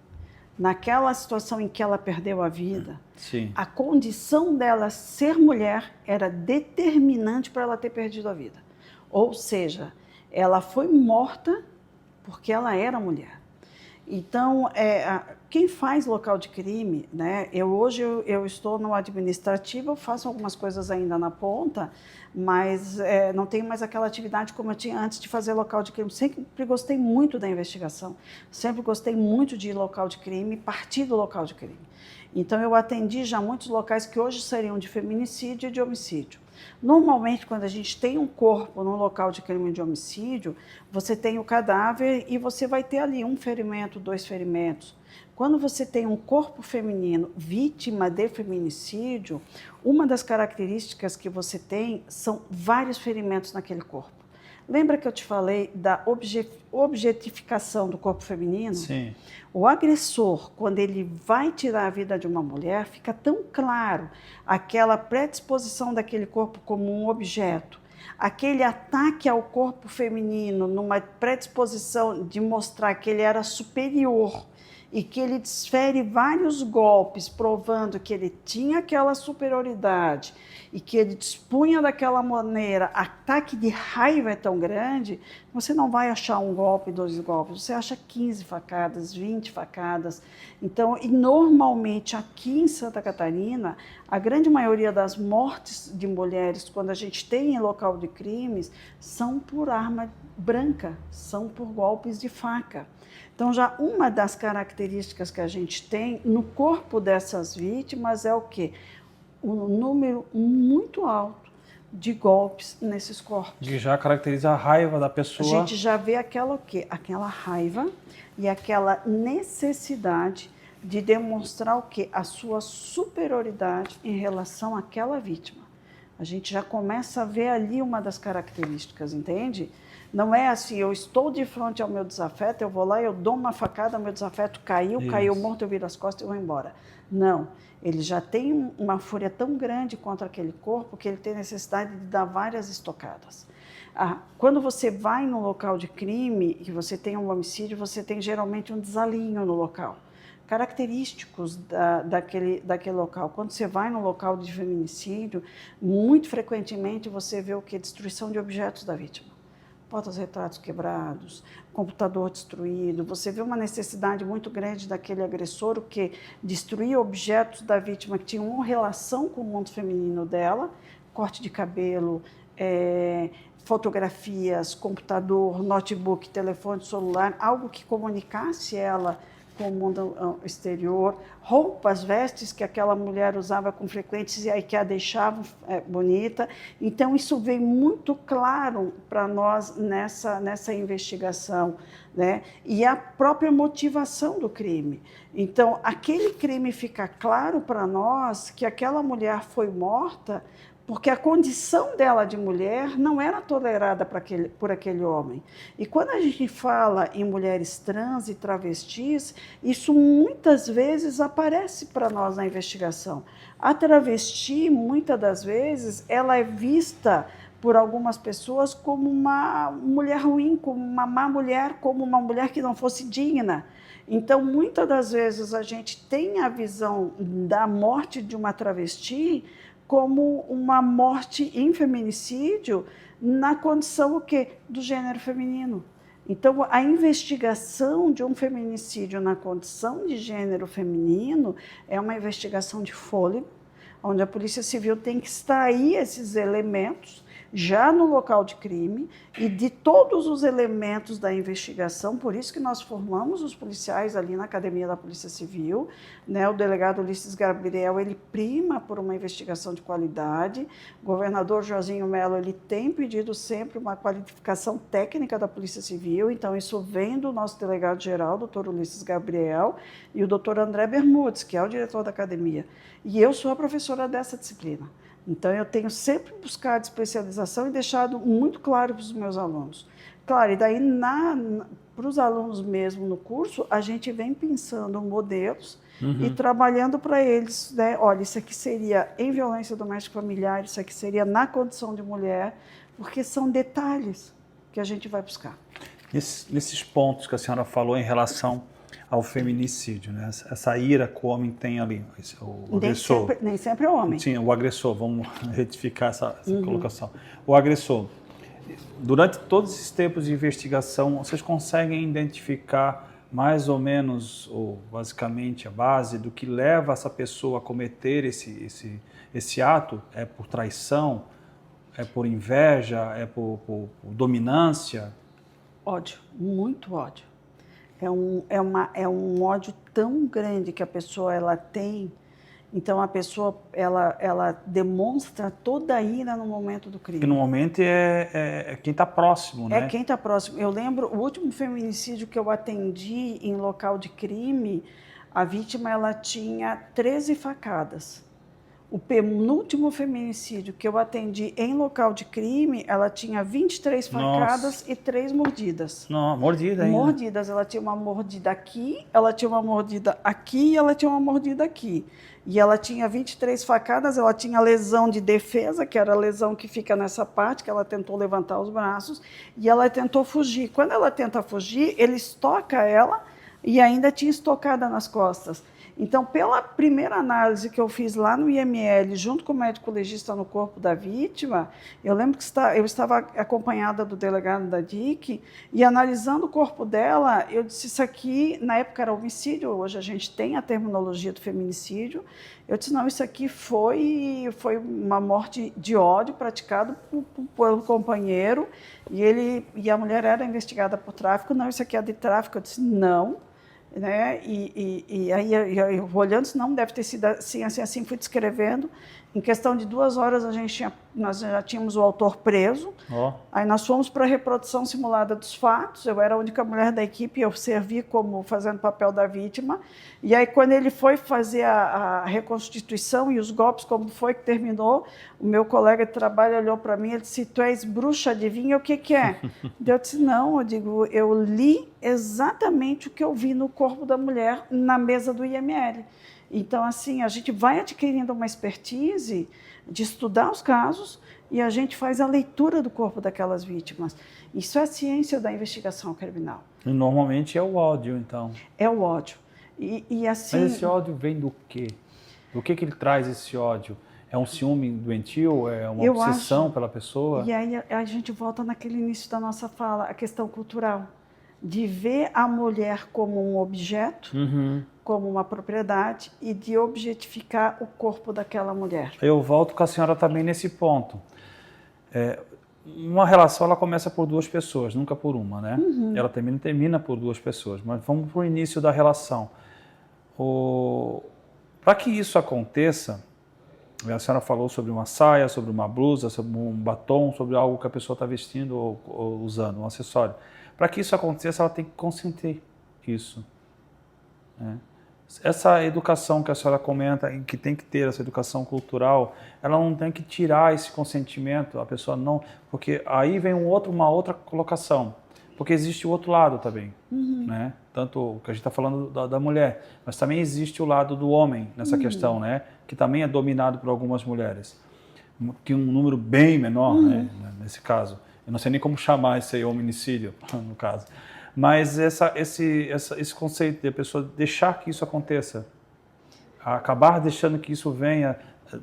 Speaker 2: naquela situação em que ela perdeu a vida,
Speaker 1: Sim.
Speaker 2: A condição dela ser mulher era determinante para ela ter perdido a vida. Ou seja, ela foi morta porque ela era mulher. Então, quem faz local de crime, né? Hoje eu estou no administrativo, eu faço algumas coisas ainda na ponta, mas não tenho mais aquela atividade como eu tinha antes de fazer local de crime. Sempre gostei muito da investigação, sempre gostei muito de ir local de crime, partir do local de crime. Então, eu atendi já muitos locais que hoje seriam de feminicídio e de homicídio. Normalmente, quando a gente tem um corpo num local de crime de homicídio, você tem o cadáver e você vai ter ali um ferimento, 2 ferimentos. Quando você tem um corpo feminino vítima de feminicídio, uma das características que você tem são vários ferimentos naquele corpo. Lembra que eu te falei da objetificação do corpo feminino?
Speaker 1: Sim.
Speaker 2: O agressor, quando ele vai tirar a vida de uma mulher, fica tão claro aquela predisposição daquele corpo como um objeto, aquele ataque ao corpo feminino numa predisposição de mostrar que ele era superior e que ele desfere vários golpes provando que ele tinha aquela superioridade e que ele dispunha daquela maneira, ataque de raiva é tão grande, você não vai achar um golpe, 2 golpes, você acha 15 facadas, 20 facadas. Então, e normalmente aqui em Santa Catarina, a grande maioria das mortes de mulheres, quando a gente tem em local de crimes, são por arma branca, são por golpes de faca. Então, já uma das características que a gente tem no corpo dessas vítimas é o quê? Um número muito alto de golpes nesses corpos.
Speaker 1: Que já caracteriza a raiva da pessoa.
Speaker 2: A gente já vê aquela o quê? Aquela raiva e aquela necessidade de demonstrar o quê? A sua superioridade em relação àquela vítima. A gente já começa a ver ali uma das características, entende? Não é assim, eu estou de frente ao meu desafeto, eu vou lá, eu dou uma facada, meu desafeto caiu morto, eu viro as costas e vou embora. Não, ele já tem uma fúria tão grande contra aquele corpo que ele tem necessidade de dar várias estocadas. Quando você vai no local de crime e você tem um homicídio, você tem geralmente um desalinho no local. Característicos daquele local. Quando você vai no local de feminicídio, muito frequentemente você vê o que? Destruição de objetos da vítima. Portas-retratos quebrados, computador destruído. Você vê uma necessidade muito grande daquele agressor, o que? Destruir objetos da vítima que tinham uma relação com o mundo feminino dela, corte de cabelo, fotografias, computador, notebook, telefone celular, algo que comunicasse ela com o mundo exterior, roupas, vestes que aquela mulher usava com frequência e que a deixavam bonita. Então, isso veio muito claro para nós nessa investigação, né? E a própria motivação do crime. Então, aquele crime fica claro para nós que aquela mulher foi morta porque a condição dela de mulher não era tolerada por aquele homem. E quando a gente fala em mulheres trans e travestis, isso muitas vezes aparece para nós na investigação. A travesti, muitas das vezes, ela é vista por algumas pessoas como uma mulher ruim, como uma má mulher, como uma mulher que não fosse digna. Então, muitas das vezes, a gente tem a visão da morte de uma travesti como uma morte em feminicídio na condição o quê? Do gênero feminino. Então, a investigação de um feminicídio na condição de gênero feminino é uma investigação de fôlego, onde a Polícia Civil tem que extrair esses elementos já no local de crime e de todos os elementos da investigação. Por isso que nós formamos os policiais ali na Academia da Polícia Civil, né? O delegado Ulisses Gabriel, ele prima por uma investigação de qualidade. O governador Jorginho Melo, ele tem pedido sempre uma qualificação técnica da Polícia Civil, então isso vem do nosso delegado-geral, doutor Ulisses Gabriel, e o doutor André Bermudes, que é o diretor da academia. E eu sou a professora dessa disciplina. Então, eu tenho sempre buscado especialização e deixado muito claro para os meus alunos. Claro, e daí, para os alunos mesmo no curso, a gente vem pensando modelos e trabalhando para eles, né? Olha, isso aqui seria em violência doméstica familiar, isso aqui seria na condição de mulher, porque são detalhes que a gente vai buscar.
Speaker 1: Nesses pontos que a senhora falou em relação ao feminicídio, né? Essa ira que o homem tem ali, o agressor.
Speaker 2: Nem sempre é o homem.
Speaker 1: Sim, o agressor, vamos retificar essa colocação. O agressor, durante todos esses tempos de investigação, vocês conseguem identificar mais ou menos, ou basicamente a base do que leva essa pessoa a cometer esse ato? É por traição? É por inveja? É por dominância?
Speaker 2: Ódio, muito ódio. É um ódio tão grande que a pessoa ela tem. Então, a pessoa ela demonstra toda a ira no momento do crime.
Speaker 1: Que no momento é quem está próximo, né?
Speaker 2: É quem está próximo. Eu lembro, o último feminicídio que eu atendi em local de crime, a vítima ela tinha 13 facadas. O penúltimo feminicídio que eu atendi em local de crime, ela tinha 23 facadas e 3 mordidas.
Speaker 1: Não, mordida ainda.
Speaker 2: Mordidas, ela tinha uma mordida aqui, ela tinha uma mordida aqui e ela tinha uma mordida aqui. E ela tinha 23 facadas, ela tinha lesão de defesa, que era a lesão que fica nessa parte, que ela tentou levantar os braços, e ela tentou fugir. Quando ela tenta fugir, ele estoca ela e ainda tinha estocada nas costas. Então, pela primeira análise que eu fiz lá no IML, junto com o médico legista no corpo da vítima, eu lembro que eu estava acompanhada do delegado da DIC, e analisando o corpo dela, eu disse, isso aqui, na época era homicídio, hoje a gente tem a terminologia do feminicídio, eu disse, não, isso aqui foi uma morte de ódio praticado pelo companheiro, e a mulher era investigada por tráfico, não, isso aqui é de tráfico, eu disse, não. Né? E aí eu olhando, não deve ter sido assim, fui descrevendo, Em questão de 2 horas, nós já tínhamos o autor preso.
Speaker 1: Oh.
Speaker 2: Aí nós fomos para a reprodução simulada dos fatos. Eu era a única mulher da equipe, eu servi como fazendo o papel da vítima. E aí, quando ele foi fazer a reconstituição e os golpes, como foi que terminou, o meu colega de trabalho olhou para mim e disse: tu és bruxa, adivinha o que que é? Eu disse: não, eu digo, eu li exatamente o que eu vi no corpo da mulher na mesa do IML. Então, assim, a gente vai adquirindo uma expertise de estudar os casos e a gente faz a leitura do corpo daquelas vítimas. Isso é a ciência da investigação criminal.
Speaker 1: E normalmente é o ódio, então.
Speaker 2: É o ódio. E assim...
Speaker 1: Mas esse ódio vem do quê? Do que ele traz esse ódio? É um ciúme doentio? É uma obsessão pela pessoa?
Speaker 2: E aí a gente volta naquele início da nossa fala, a questão cultural. De ver a mulher como um objeto, como uma propriedade, e de objetificar o corpo daquela mulher.
Speaker 1: Eu volto com a senhora também nesse ponto. Uma relação, ela começa por 2 pessoas, nunca por uma, né? Ela também termina por 2 pessoas, mas vamos para o início da relação. Para que isso aconteça, a senhora falou sobre uma saia, sobre uma blusa, sobre um batom, sobre algo que a pessoa está vestindo ou usando, um acessório. Para que isso aconteça, ela tem que consentir isso. Né? Essa educação que a senhora comenta, que tem que ter essa educação cultural, ela não tem que tirar esse consentimento, a pessoa não... Porque aí vem uma outra colocação, porque existe o outro lado também. Né? Tanto que a gente está falando da mulher, mas também existe o lado do homem nessa questão, né? Que também é dominado por algumas mulheres, que um número bem menor, né? Nesse caso. Eu não sei nem como chamar esse aí, hominicídio, no caso. Mas esse conceito de a pessoa deixar que isso aconteça, acabar deixando que isso venha,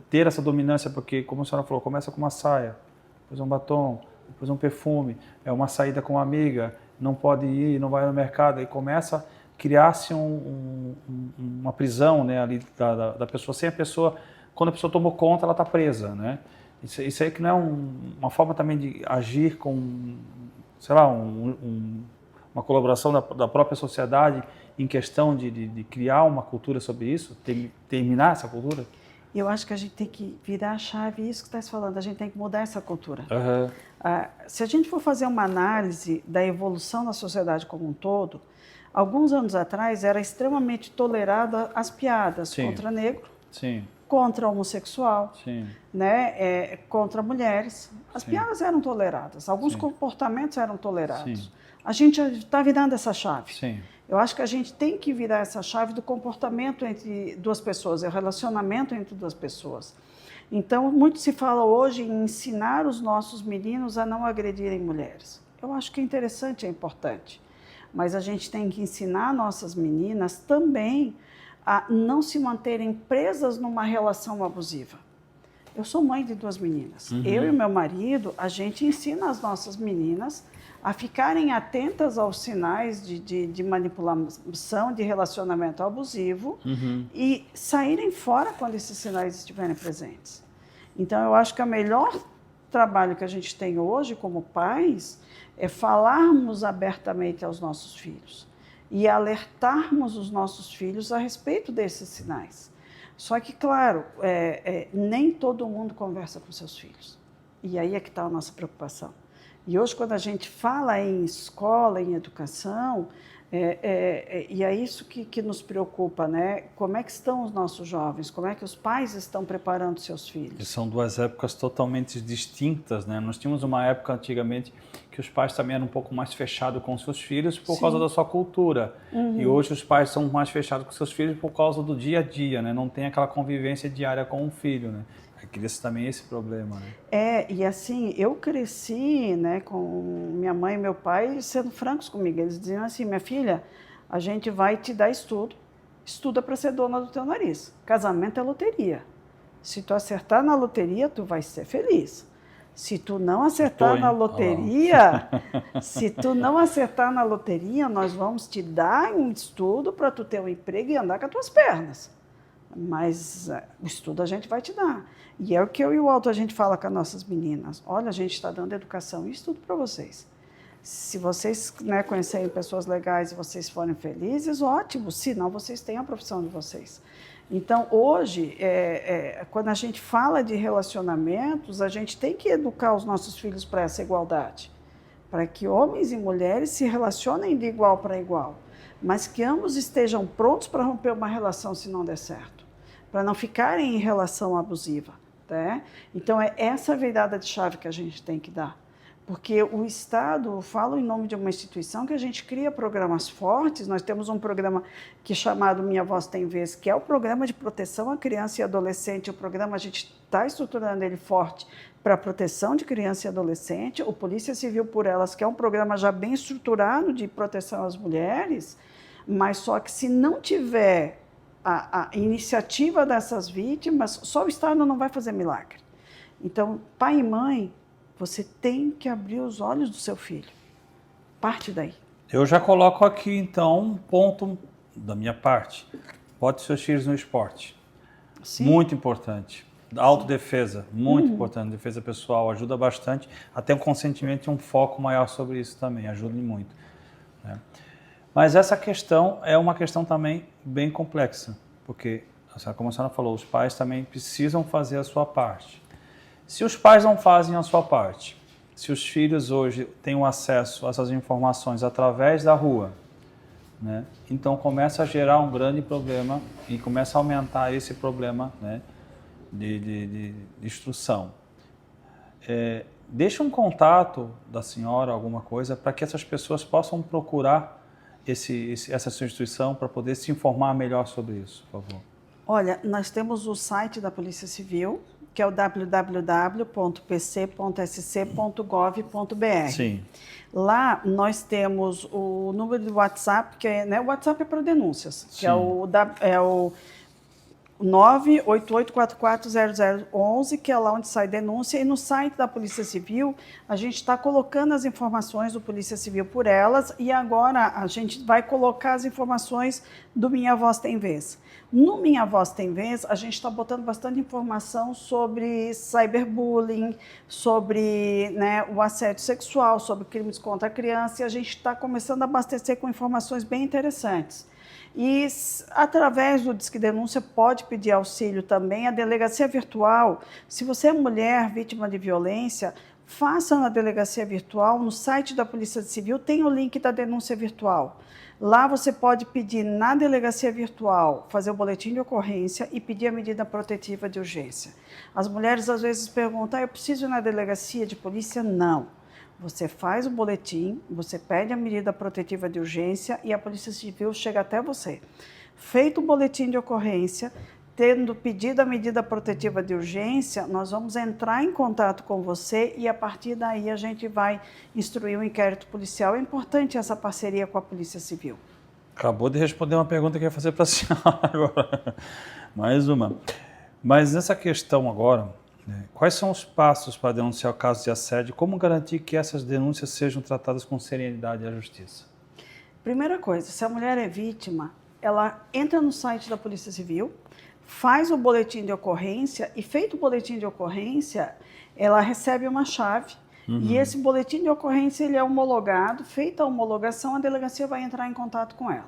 Speaker 1: ter essa dominância, porque, como a senhora falou, começa com uma saia, depois um batom, depois um perfume, é uma saída com uma amiga, não pode ir, não vai no mercado, aí começa a criar-se uma prisão, né, ali da pessoa, sem a pessoa, quando a pessoa tomou conta, ela está presa, né? Isso aí que não é uma forma também de agir com, sei lá, uma colaboração da própria sociedade em questão de criar uma cultura sobre isso, terminar essa cultura?
Speaker 2: Eu acho que a gente tem que virar a chave, isso que está se falando, a gente tem que mudar essa cultura. Se a gente for fazer uma análise da evolução da sociedade como um todo, alguns anos atrás era extremamente tolerada as piadas contra negro, contra homossexual, né, contra mulheres. As piadas eram toleradas, alguns comportamentos eram tolerados. A gente está virando essa chave. Eu acho que a gente tem que virar essa chave do comportamento entre 2 pessoas, é o relacionamento entre 2 pessoas. Então, muito se fala hoje em ensinar os nossos meninos a não agredirem mulheres. Eu acho que é interessante, é importante. Mas a gente tem que ensinar nossas meninas também a não se manterem presas numa relação abusiva. Eu sou mãe de 2 meninas. Eu e o meu marido, a gente ensina as nossas meninas a ficarem atentas aos sinais de manipulação, de relacionamento abusivo e saírem fora quando esses sinais estiverem presentes. Então, eu acho que o melhor trabalho que a gente tem hoje como pais é falarmos abertamente aos nossos filhos e alertarmos os nossos filhos a respeito desses sinais. Só que, claro, nem todo mundo conversa com seus filhos. E aí é que está a nossa preocupação. E hoje, quando a gente fala em escola, em educação, e é isso que nos preocupa, né? Como é que estão os nossos jovens? Como é que os pais estão preparando seus filhos?
Speaker 1: E são 2 épocas totalmente distintas, né? Nós tínhamos uma época antigamente que os pais também eram um pouco mais fechados com seus filhos por causa da sua cultura. E hoje os pais são mais fechados com seus filhos por causa do dia a dia, né? Não tem aquela convivência diária com o filho, né? Cria-se também esse problema, né?
Speaker 2: E assim, eu cresci, né, com minha mãe e meu pai sendo francos comigo. Eles diziam assim: minha filha, a gente vai te dar estudo, estuda para ser dona do teu nariz. Casamento é loteria. Se tu acertar na loteria, tu vai ser feliz. Se tu não acertar na loteria, nós vamos te dar um estudo para tu ter um emprego e andar com as tuas pernas. Mas o estudo a gente vai te dar. E é o que eu e o Alto a gente fala com as nossas meninas. Olha, a gente está dando educação e estudo para vocês. Se vocês, né, conhecerem pessoas legais e vocês forem felizes, ótimo, senão vocês têm a profissão de vocês. Então, hoje, quando a gente fala de relacionamentos, a gente tem que educar os nossos filhos para essa igualdade, para que homens e mulheres se relacionem de igual para igual, mas que ambos estejam prontos para romper uma relação se não der certo, para não ficarem em relação abusiva. Né? Então, é essa virada de chave que a gente tem que dar. Porque o Estado, eu falo em nome de uma instituição que a gente cria programas fortes. Nós temos um programa que é chamado Minha Voz Tem Vez, que é o programa de proteção à criança e adolescente. O programa, a gente está estruturando ele forte para a proteção de criança e adolescente. O Polícia Civil por Elas, que é um programa já bem estruturado de proteção às mulheres, mas só que se não tiver a iniciativa dessas vítimas, só o Estado não vai fazer milagre. Então, pai e mãe, você tem que abrir os olhos do seu filho. Parte daí.
Speaker 1: Eu já coloco aqui, então, um ponto da minha parte. Bote seus filhos no esporte.
Speaker 2: Sim.
Speaker 1: Muito importante. Autodefesa, muito importante. Defesa pessoal ajuda bastante. Até um consentimento e um foco maior sobre isso também. Ajuda muito. Né? Mas essa questão é uma questão também bem complexa. Porque, como a senhora falou, os pais também precisam fazer a sua parte. Se os pais não fazem a sua parte, se os filhos hoje têm o acesso a essas informações através da rua, né, então começa a gerar um grande problema e começa a aumentar esse problema, né, de instrução. Deixa um contato da senhora, alguma coisa, para que essas pessoas possam procurar essa sua instituição para poder se informar melhor sobre isso, por favor.
Speaker 2: Olha, nós temos o site da Polícia Civil, que é o www.pc.sc.gov.br.
Speaker 1: Sim.
Speaker 2: Lá nós temos o número de WhatsApp, que é, né, o WhatsApp é para denúncias, que é o 988440011, que é lá onde sai denúncia, e no site da Polícia Civil a gente está colocando as informações do Polícia Civil por Elas, e agora a gente vai colocar as informações do Minha Voz Tem Vez. No Minha Voz Tem Vez, a gente está botando bastante informação sobre cyberbullying, sobre, né, o assédio sexual, sobre crimes contra a criança, e a gente está começando a abastecer com informações bem interessantes. E, através do Disque Denúncia, pode pedir auxílio também. A delegacia virtual, se você é mulher vítima de violência, faça na delegacia virtual, no site da Polícia Civil tem o link da denúncia virtual. Lá você pode pedir na delegacia virtual, fazer o boletim de ocorrência e pedir a medida protetiva de urgência. As mulheres às vezes perguntam, eu preciso ir na delegacia de polícia? Não. Você faz o boletim, você pede a medida protetiva de urgência e a Polícia Civil chega até você. Feito o boletim de ocorrência, tendo pedido a medida protetiva de urgência, nós vamos entrar em contato com você e a partir daí a gente vai instruir o inquérito policial. É importante essa parceria com a Polícia Civil.
Speaker 1: Acabou de responder uma pergunta que eu ia fazer para a senhora agora. Mais uma. Mas nessa questão agora, né, quais são os passos para denunciar o caso de assédio? Como garantir que essas denúncias sejam tratadas com serenidade à justiça?
Speaker 2: Primeira coisa, se a mulher é vítima, ela entra no site da Polícia Civil, faz o boletim de ocorrência e, feito o boletim de ocorrência, ela recebe uma chave. E esse boletim de ocorrência ele é homologado. Feita a homologação, a delegacia vai entrar em contato com ela.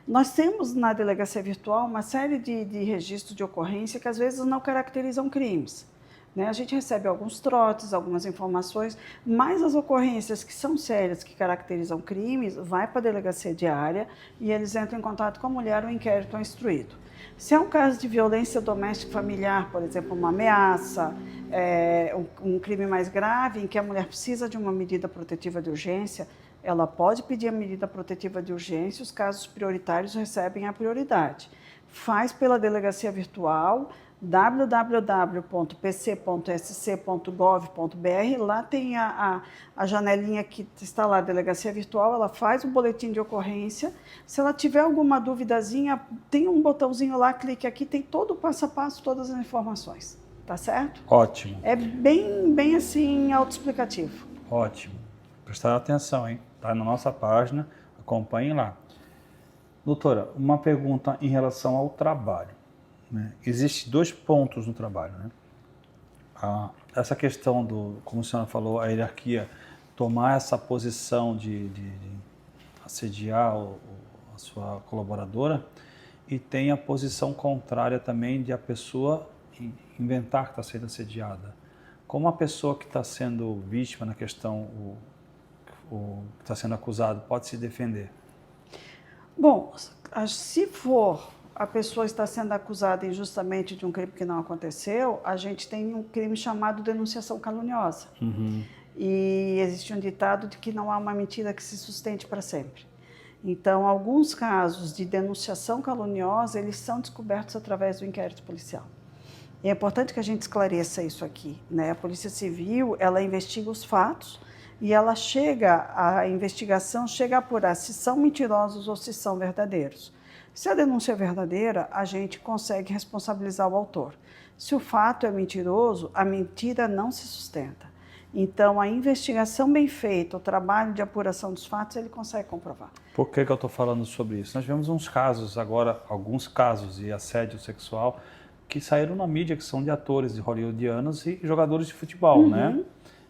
Speaker 2: Nós temos na delegacia virtual uma série de registros de ocorrência que às vezes não caracterizam crimes. Né? A gente recebe alguns trotes, algumas informações, mas as ocorrências que são sérias, que caracterizam crimes, vai para a delegacia diária e eles entram em contato com a mulher, o inquérito é instruído. Se é um caso de violência doméstica familiar, por exemplo, uma ameaça, um crime mais grave, em que a mulher precisa de uma medida protetiva de urgência, ela pode pedir a medida protetiva de urgência, os casos prioritários recebem a prioridade. Faz pela delegacia virtual, www.pc.sc.gov.br, lá tem a janelinha que está lá, a delegacia virtual, ela faz o boletim de ocorrência. Se ela tiver alguma duvidazinha, tem um botãozinho lá, clique aqui, tem todo o passo a passo, todas as informações, tá certo?
Speaker 1: Ótimo.
Speaker 2: É bem assim, autoexplicativo.
Speaker 1: Ótimo. Prestar atenção, hein? Tá na nossa página, acompanhem lá. Doutora, uma pergunta em relação ao trabalho. Né? Existem dois pontos no trabalho. Né? Essa questão como a senhora falou, a hierarquia tomar essa posição de assediar a sua colaboradora, e tem a posição contrária também de a pessoa inventar que está sendo assediada. Como a pessoa que está sendo vítima na questão, o que está sendo acusado, pode se defender?
Speaker 2: Bom, se for a pessoa está sendo acusada injustamente de um crime que não aconteceu, a gente tem um crime chamado denunciação caluniosa. E existe um ditado de que não há uma mentira que se sustente para sempre. Então, alguns casos de denunciação caluniosa, eles são descobertos através do inquérito policial. E é importante que a gente esclareça isso aqui, né? A Polícia Civil, ela investiga os fatos e a investigação chega a apurar se são mentirosos ou se são verdadeiros. Se a denúncia é verdadeira, a gente consegue responsabilizar o autor. Se o fato é mentiroso, a mentira não se sustenta. Então, a investigação bem feita, o trabalho de apuração dos fatos, ele consegue comprovar.
Speaker 1: Por que eu estou falando sobre isso? Nós tivemos uns casos agora, alguns casos de assédio sexual que saíram na mídia, que são de atores de hollywoodianos e jogadores de futebol, né?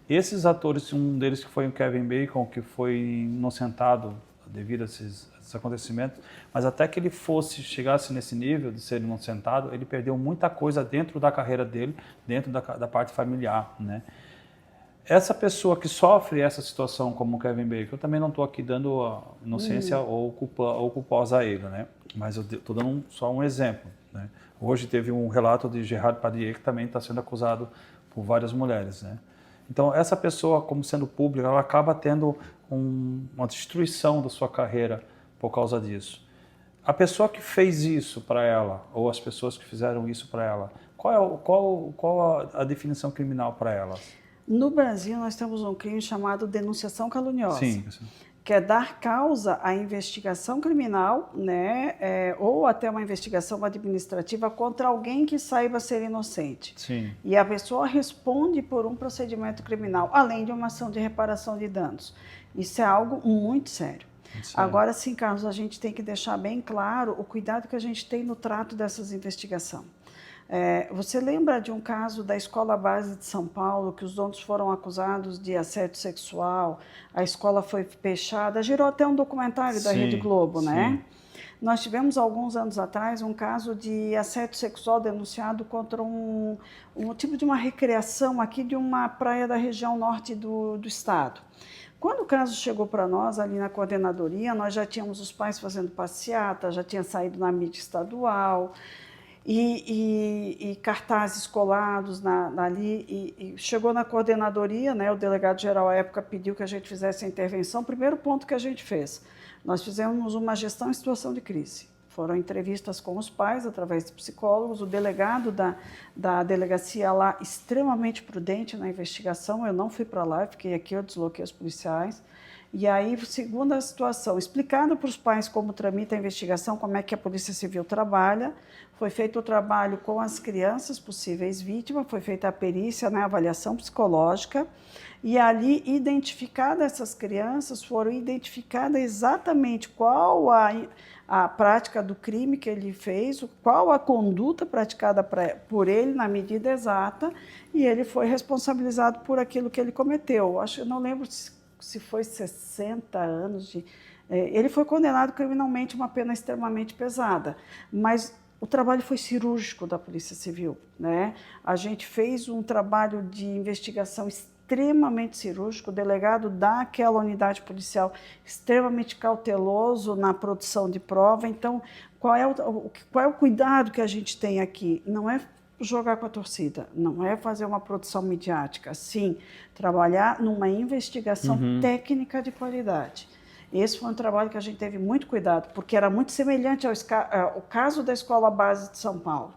Speaker 1: Esses atores, um deles que foi o Kevin Bacon, que foi inocentado devido a esses acontecimentos, mas até que ele chegasse nesse nível de ser inocentado, ele perdeu muita coisa dentro da carreira dele, dentro da parte familiar, né? Essa pessoa que sofre essa situação, como o Kevin Bacon, eu também não estou aqui dando a inocência ou culposa a ele, né? Mas eu estou dando só um exemplo, né? Hoje teve um relato de Gerard Depardieu, que também está sendo acusado por várias mulheres, né? Então, essa pessoa, como sendo pública, ela acaba tendo uma destruição da sua carreira por causa disso. A pessoa que fez isso para ela, ou as pessoas que fizeram isso para ela, qual a definição criminal para elas?
Speaker 2: No Brasil, nós temos um crime chamado denunciação caluniosa.
Speaker 1: Sim.
Speaker 2: Que é dar causa à investigação criminal, né, ou até uma investigação administrativa contra alguém que saiba ser inocente.
Speaker 1: Sim.
Speaker 2: E a pessoa responde por um procedimento criminal, além de uma ação de reparação de danos. Isso é algo muito sério. Agora, sim, Carlos, a gente tem que deixar bem claro o cuidado que a gente tem no trato dessas investigações. Você lembra de um caso da Escola Base de São Paulo, que os donos foram acusados de assédio sexual, a escola foi fechada, gerou até um documentário da Rede Globo, né? Nós tivemos, alguns anos atrás, um caso de assédio sexual denunciado contra um tipo de uma recreação aqui de uma praia da região norte do estado. Quando o caso chegou para nós, ali na coordenadoria, nós já tínhamos os pais fazendo passeata, já tinha saído na mídia estadual, e cartazes colados ali, e chegou na coordenadoria, né, o delegado-geral à época pediu que a gente fizesse a intervenção. Primeiro ponto que a gente fez, nós fizemos uma gestão em situação de crise. Foram entrevistas com os pais, através de psicólogos, o delegado da delegacia lá, extremamente prudente na investigação. Eu não fui para lá, eu fiquei aqui, eu desloquei os policiais. E aí, segunda situação, explicado para os pais como tramita a investigação, como é que a Polícia Civil trabalha, foi feito o trabalho com as crianças possíveis vítimas, foi feita a perícia, né, a avaliação psicológica, e ali, identificadas essas crianças, foram identificadas exatamente qual a prática do crime que ele fez, qual a conduta praticada por ele na medida exata, e ele foi responsabilizado por aquilo que ele cometeu. Eu não lembro se foi 60 anos ele foi condenado criminalmente, uma pena extremamente pesada, mas o trabalho foi cirúrgico da Polícia Civil, né? A gente fez um trabalho de investigação extremamente cirúrgico, o delegado daquela unidade policial extremamente cauteloso na produção de prova. Então, qual é o cuidado que a gente tem aqui? Não é jogar com a torcida, não é fazer uma produção midiática, sim, trabalhar numa investigação técnica de qualidade. Esse foi um trabalho que a gente teve muito cuidado, porque era muito semelhante ao caso da Escola Base de São Paulo.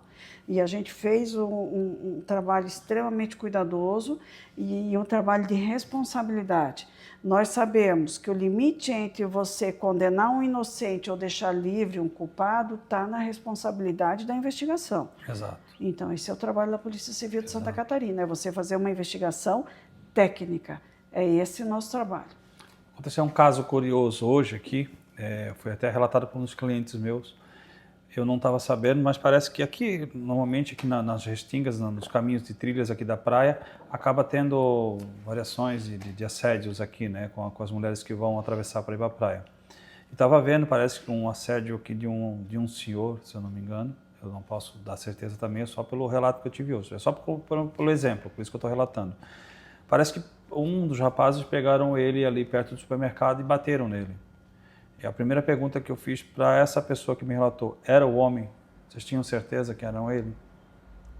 Speaker 2: E a gente fez um trabalho extremamente cuidadoso e um trabalho de responsabilidade. Nós sabemos que o limite entre você condenar um inocente ou deixar livre um culpado está na responsabilidade da investigação.
Speaker 1: Exato.
Speaker 2: Então, esse é o trabalho da Polícia Civil de Santa Catarina, é você fazer uma investigação técnica. É esse o nosso trabalho.
Speaker 1: Aconteceu um caso curioso hoje aqui, foi até relatado por uns clientes meus. Eu não estava sabendo, mas parece que aqui, normalmente aqui nas restingas, nos caminhos de trilhas aqui da praia, acaba tendo variações de assédios aqui, né, com as mulheres que vão atravessar para ir para a praia. E estava vendo, parece que um assédio aqui de um senhor, se eu não me engano, eu não posso dar certeza também, é só pelo relato que eu tive hoje, é só pelo exemplo, por isso que eu estou relatando. Parece que um dos rapazes pegaram ele ali perto do supermercado e bateram nele. E a primeira pergunta que eu fiz para essa pessoa que me relatou, era o homem? Vocês tinham certeza que eram ele?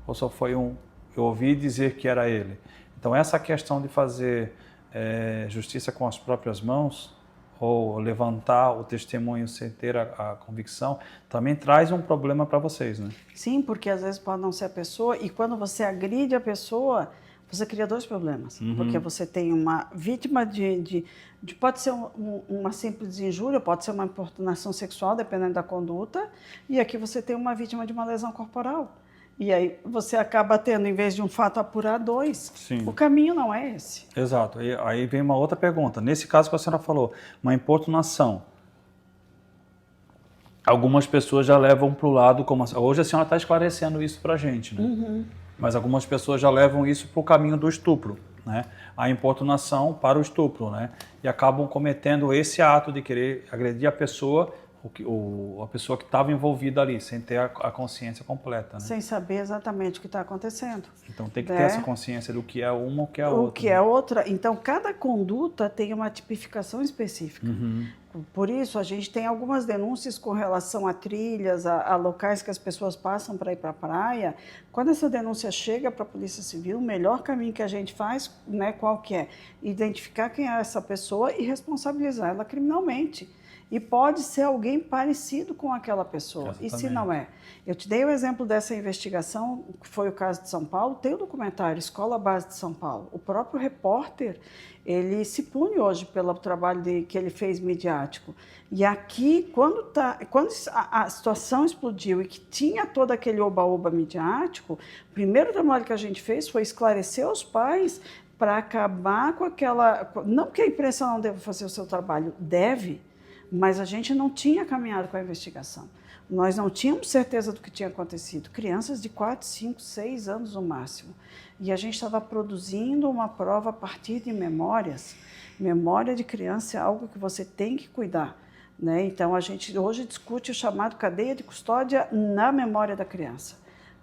Speaker 1: Ou só foi um... Eu ouvi dizer que era ele. Então essa questão de fazer justiça com as próprias mãos, ou levantar o testemunho sem ter a convicção, também traz um problema para vocês, né?
Speaker 2: Sim, porque às vezes pode não ser a pessoa, e quando você agride a pessoa, você cria dois problemas. Porque você tem uma vítima pode ser uma simples injúria, pode ser uma importunação sexual, dependendo da conduta, e aqui você tem uma vítima de uma lesão corporal. E aí você acaba tendo, em vez de um fato, apurar dois.
Speaker 1: Sim.
Speaker 2: O caminho não é esse.
Speaker 1: Exato. E aí vem uma outra pergunta. Nesse caso que a senhora falou, uma importunação. Algumas pessoas já levam para o lado, como hoje a senhora está esclarecendo isso para a gente, né? Mas algumas pessoas já levam isso para o caminho do estupro, né? A importunação para o estupro, né? E acabam cometendo esse ato de querer agredir a pessoa que estava envolvida ali, sem ter a consciência completa, né?
Speaker 2: Sem saber exatamente o que está acontecendo.
Speaker 1: Então tem que ter essa consciência do que é uma ou o que é a outra.
Speaker 2: O que é outra. Então, cada conduta tem uma tipificação específica. Por isso, a gente tem algumas denúncias com relação a trilhas, a locais que as pessoas passam para ir para a praia. Quando essa denúncia chega para a Polícia Civil, o melhor caminho que a gente faz, né, qual que é? Identificar quem é essa pessoa e responsabilizar ela criminalmente. E pode ser alguém parecido com aquela pessoa. Exatamente. E se não é? Eu te dei o exemplo dessa investigação, que foi o caso de São Paulo, tem o documentário Escola Base de São Paulo. O próprio repórter, ele se pune hoje pelo trabalho que ele fez midiático. E aqui, quando a situação explodiu e que tinha todo aquele oba-oba midiático, o primeiro trabalho que a gente fez foi esclarecer os pais para acabar com aquela... Não que a imprensa não deva fazer o seu trabalho, deve, mas a gente não tinha caminhado com a investigação. Nós não tínhamos certeza do que tinha acontecido. Crianças de 4, 5, 6 anos no máximo. E a gente estava produzindo uma prova a partir de memórias. Memória de criança é algo que você tem que cuidar, né? Então, a gente hoje discute o chamado cadeia de custódia na memória da criança.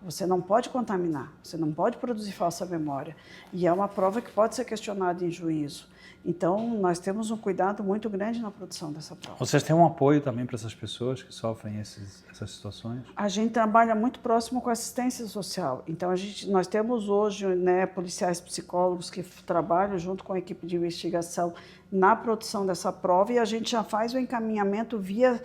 Speaker 2: Você não pode contaminar, você não pode produzir falsa memória. E é uma prova que pode ser questionada em juízo. Então, nós temos um cuidado muito grande na produção dessa prova.
Speaker 1: Vocês têm um apoio também para essas pessoas que sofrem essas situações?
Speaker 2: A gente trabalha muito próximo com a assistência social. Então, nós temos hoje, né, policiais psicólogos que trabalham junto com a equipe de investigação na produção dessa prova, e a gente já faz o encaminhamento via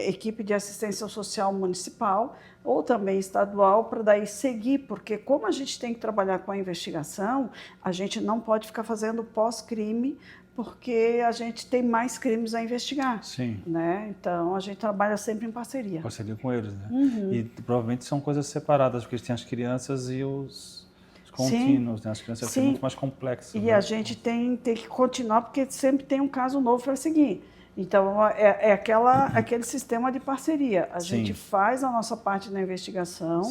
Speaker 2: equipe de assistência social municipal ou também estadual, para daí seguir, porque como a gente tem que trabalhar com a investigação, a gente não pode ficar fazendo pós-crime, porque a gente tem mais crimes a investigar.
Speaker 1: Sim.
Speaker 2: Né? Então, a gente trabalha sempre em parceria.
Speaker 1: Parceria com eles, né? E provavelmente são coisas separadas, porque tem as crianças e os contínuos, né? As crianças são muito mais complexas.
Speaker 2: E
Speaker 1: né?
Speaker 2: a gente tem que continuar, porque sempre tem um caso novo para seguir. Então, aquele sistema de parceria. A gente faz a nossa parte na investigação,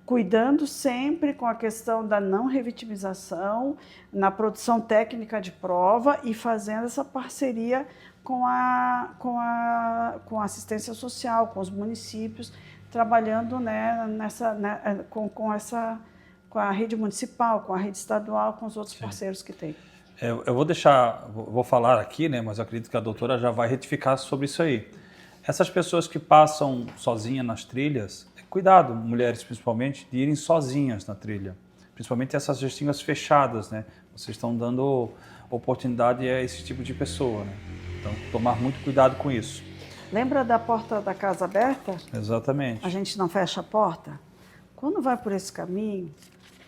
Speaker 2: cuidando sempre com a questão da não revitimização, na produção técnica de prova e fazendo essa parceria com a assistência social, com os municípios, trabalhando, né, com a rede municipal, com a rede estadual, com os outros parceiros que tem.
Speaker 1: Eu vou falar aqui, né, mas eu acredito que a doutora já vai retificar sobre isso aí. Essas pessoas que passam sozinhas nas trilhas, cuidado, mulheres principalmente, de irem sozinhas na trilha. Principalmente essas restingas fechadas, né? Vocês estão dando oportunidade a esse tipo de pessoa, né? Então, tomar muito cuidado com isso.
Speaker 2: Lembra da porta da casa aberta?
Speaker 1: Exatamente.
Speaker 2: A gente não fecha a porta? Quando vai por esse caminho,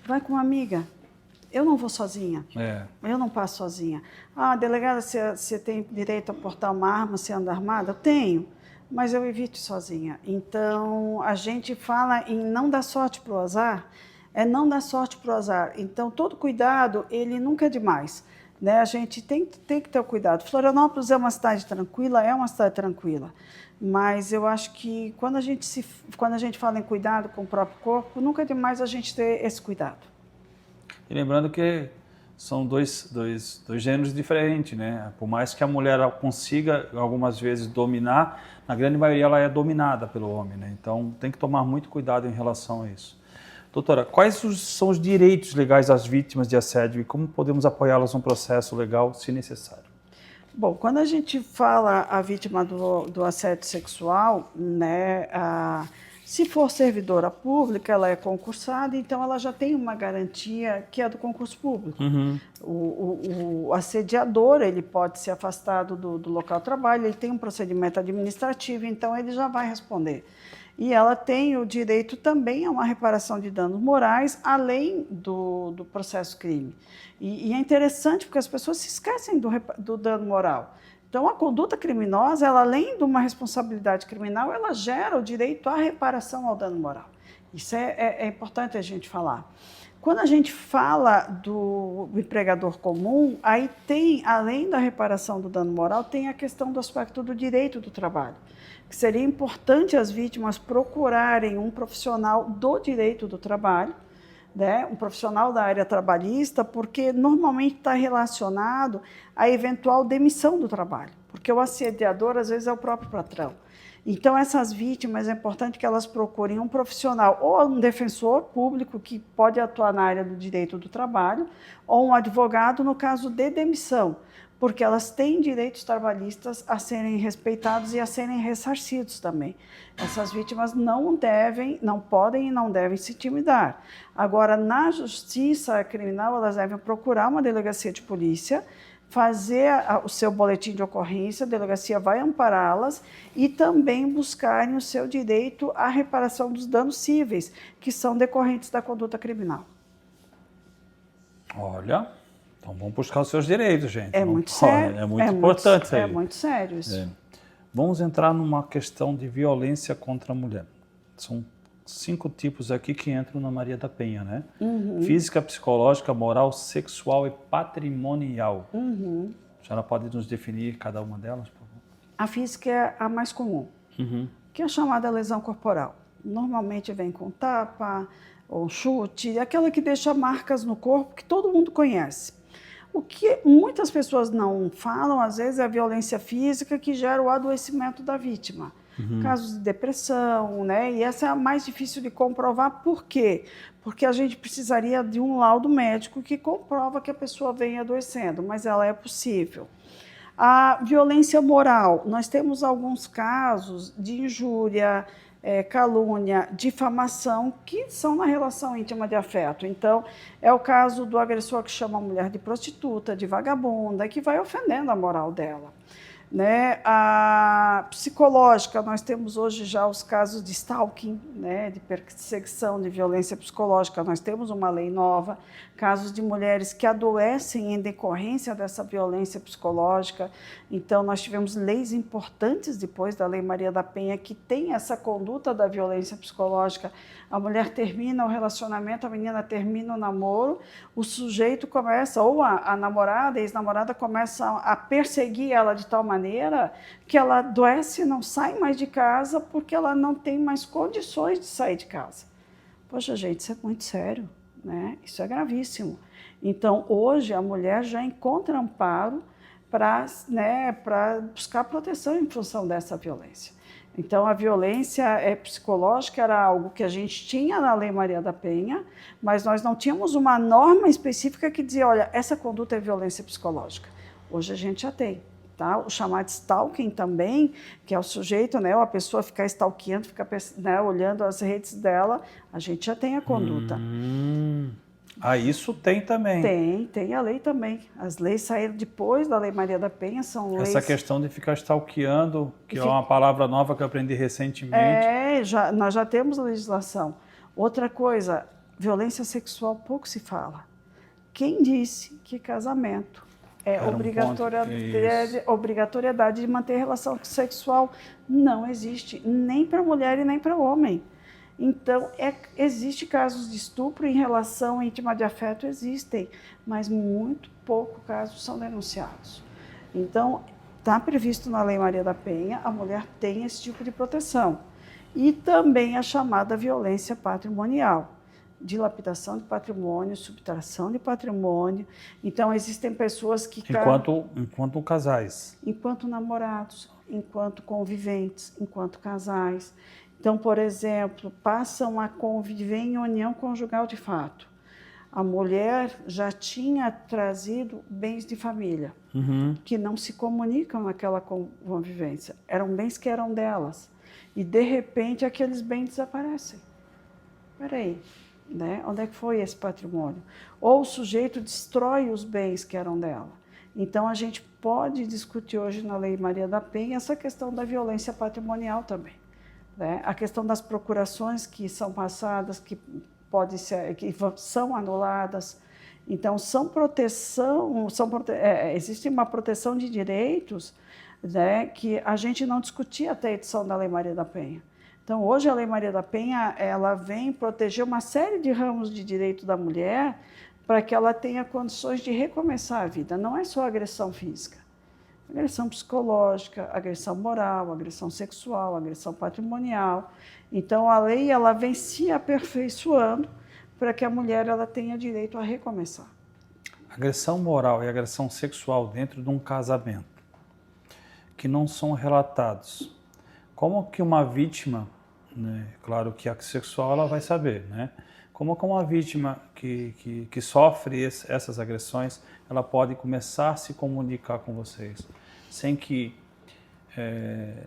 Speaker 2: vai com uma amiga. Eu não vou sozinha, eu não passo sozinha. Ah, delegada, você tem direito a portar uma arma se anda armada? Eu tenho, mas eu evito sozinha. Então, a gente fala em não dar sorte para o azar, é não dar sorte para o azar. Então, todo cuidado, ele nunca é demais. né? A gente tem que ter o cuidado. Florianópolis é uma cidade tranquila, mas eu acho que quando a gente fala em cuidado com o próprio corpo, nunca é demais a gente ter esse cuidado.
Speaker 1: E lembrando que são dois gêneros diferentes, né? Por mais que a mulher consiga algumas vezes dominar, na grande maioria ela é dominada pelo homem, né? Então tem que tomar muito cuidado em relação a isso. Doutora, quais são os direitos legais das vítimas de assédio e como podemos apoiá-las no processo legal, se necessário?
Speaker 2: Bom, quando a gente fala a vítima do assédio sexual, né, se for servidora pública, ela é concursada, então ela já tem uma garantia que é do concurso público.
Speaker 1: Uhum.
Speaker 2: O assediador, ele pode ser afastado do local de trabalho, ele tem um procedimento administrativo, então ele já vai responder. E ela tem o direito também a uma reparação de danos morais, além do processo crime. E é interessante porque as pessoas se esquecem do dano moral. Então, a conduta criminosa, ela, além de uma responsabilidade criminal, ela gera o direito à reparação ao dano moral. Isso é importante a gente falar. Quando a gente fala do empregador comum, aí tem, além da reparação do dano moral, tem a questão do aspecto do direito do trabalho. Que seria importante as vítimas procurarem um profissional do direito do trabalho, né, um profissional da área trabalhista, porque normalmente está relacionado à eventual demissão do trabalho, porque o assediador, às vezes, é o próprio patrão. Então, essas vítimas, é importante que elas procurem um profissional, ou um defensor público que pode atuar na área do direito do trabalho, ou um advogado no caso de demissão, porque elas têm direitos trabalhistas a serem respeitados e a serem ressarcidos também. Essas vítimas não podem e não devem se intimidar. Agora, na justiça criminal, elas devem procurar uma delegacia de polícia, fazer o seu boletim de ocorrência, a delegacia vai ampará-las e também buscarem o seu direito à reparação dos danos cíveis, que são decorrentes da conduta criminal.
Speaker 1: Olha, então vamos buscar os seus direitos, gente.
Speaker 2: É muito sério.
Speaker 1: É muito importante isso aí.
Speaker 2: É muito sério isso.
Speaker 1: É. Vamos entrar numa questão de violência contra a mulher. São 5 tipos aqui que entram na Maria da Penha, né? Uhum. Física, psicológica, moral, sexual e patrimonial.
Speaker 2: Uhum.
Speaker 1: A senhora pode nos definir cada uma delas, por favor?
Speaker 2: A física é a mais comum, que é a chamada lesão corporal. Normalmente vem com tapa ou chute, aquela que deixa marcas no corpo que todo mundo conhece. O que muitas pessoas não falam, às vezes, é a violência física que gera o adoecimento da vítima. Casos de depressão, né? E essa é a mais difícil de comprovar. Por quê? Porque a gente precisaria de um laudo médico que comprova que a pessoa vem adoecendo, mas ela é possível. A violência moral, nós temos alguns casos de injúria, calúnia, difamação, que são na relação íntima de afeto. Então, é o caso do agressor que chama a mulher de prostituta, de vagabunda, que vai ofendendo a moral dela. Né? A psicológica, nós temos hoje já os casos de stalking, né? De perseguição, de violência psicológica, nós temos uma lei nova, casos de mulheres que adoecem em decorrência dessa violência psicológica. Então, nós tivemos leis importantes depois da Lei Maria da Penha que tem essa conduta da violência psicológica. A mulher termina o relacionamento, a menina termina o namoro, o sujeito começa, ou a namorada, a ex-namorada começa a perseguir ela de tal maneira que ela adoece e não sai mais de casa porque ela não tem mais condições de sair de casa. Poxa, gente, isso é muito sério, né? Isso é gravíssimo. Então, hoje, a mulher já encontra amparo para buscar proteção em função dessa violência. Então, a violência psicológica era algo que a gente tinha na Lei Maria da Penha, mas nós não tínhamos uma norma específica que dizia, olha, essa conduta é violência psicológica. Hoje a gente já tem. Tá? O chamado stalking também, que é o sujeito, né, ou a pessoa ficar stalkeando, ficar, né, olhando as redes dela, a gente já tem a conduta.
Speaker 1: Isso tem também.
Speaker 2: Tem a lei também. As leis saíram depois da Lei Maria da Penha, são leis...
Speaker 1: Essa questão de ficar stalkeando, que é uma palavra nova que eu aprendi recentemente.
Speaker 2: Nós já temos a legislação. Outra coisa, violência sexual pouco se fala. Quem disse que casamento é obrigatoriedade de manter relação sexual? Não existe, nem para mulher e nem para homem. Então, existe casos de estupro em relação íntima de afeto, existem, mas muito poucos casos são denunciados. Então, está previsto na Lei Maria da Penha, a mulher tem esse tipo de proteção. E também a chamada violência patrimonial, dilapidação de patrimônio, subtração de patrimônio. Então, existem pessoas que...
Speaker 1: Enquanto casais.
Speaker 2: Enquanto namorados, enquanto conviventes, enquanto casais. Então, por exemplo, passam a conviver em união conjugal de fato. A mulher já tinha trazido bens de família, que não se comunicam naquela convivência. Eram bens que eram delas. E, de repente, aqueles bens desaparecem. Espera aí, né? Onde é que foi esse patrimônio? Ou o sujeito destrói os bens que eram dela. Então, a gente pode discutir hoje na Lei Maria da Penha essa questão da violência patrimonial também, né? A questão das procurações que são passadas, que são anuladas. Então, existe uma proteção de direitos, né, que a gente não discutia até a edição da Lei Maria da Penha. Então, hoje a Lei Maria da Penha, ela vem proteger uma série de ramos de direito da mulher para que ela tenha condições de recomeçar a vida. Não é só agressão física, agressão psicológica, agressão moral, agressão sexual, agressão patrimonial. Então, a lei ela vem se aperfeiçoando para que a mulher ela tenha direito a recomeçar.
Speaker 1: Agressão moral e agressão sexual dentro de um casamento que não são relatados. Como que uma vítima, né, claro que a sexual ela vai saber, né? Como que uma vítima que sofre essas agressões, ela pode começar a se comunicar com vocês, sem que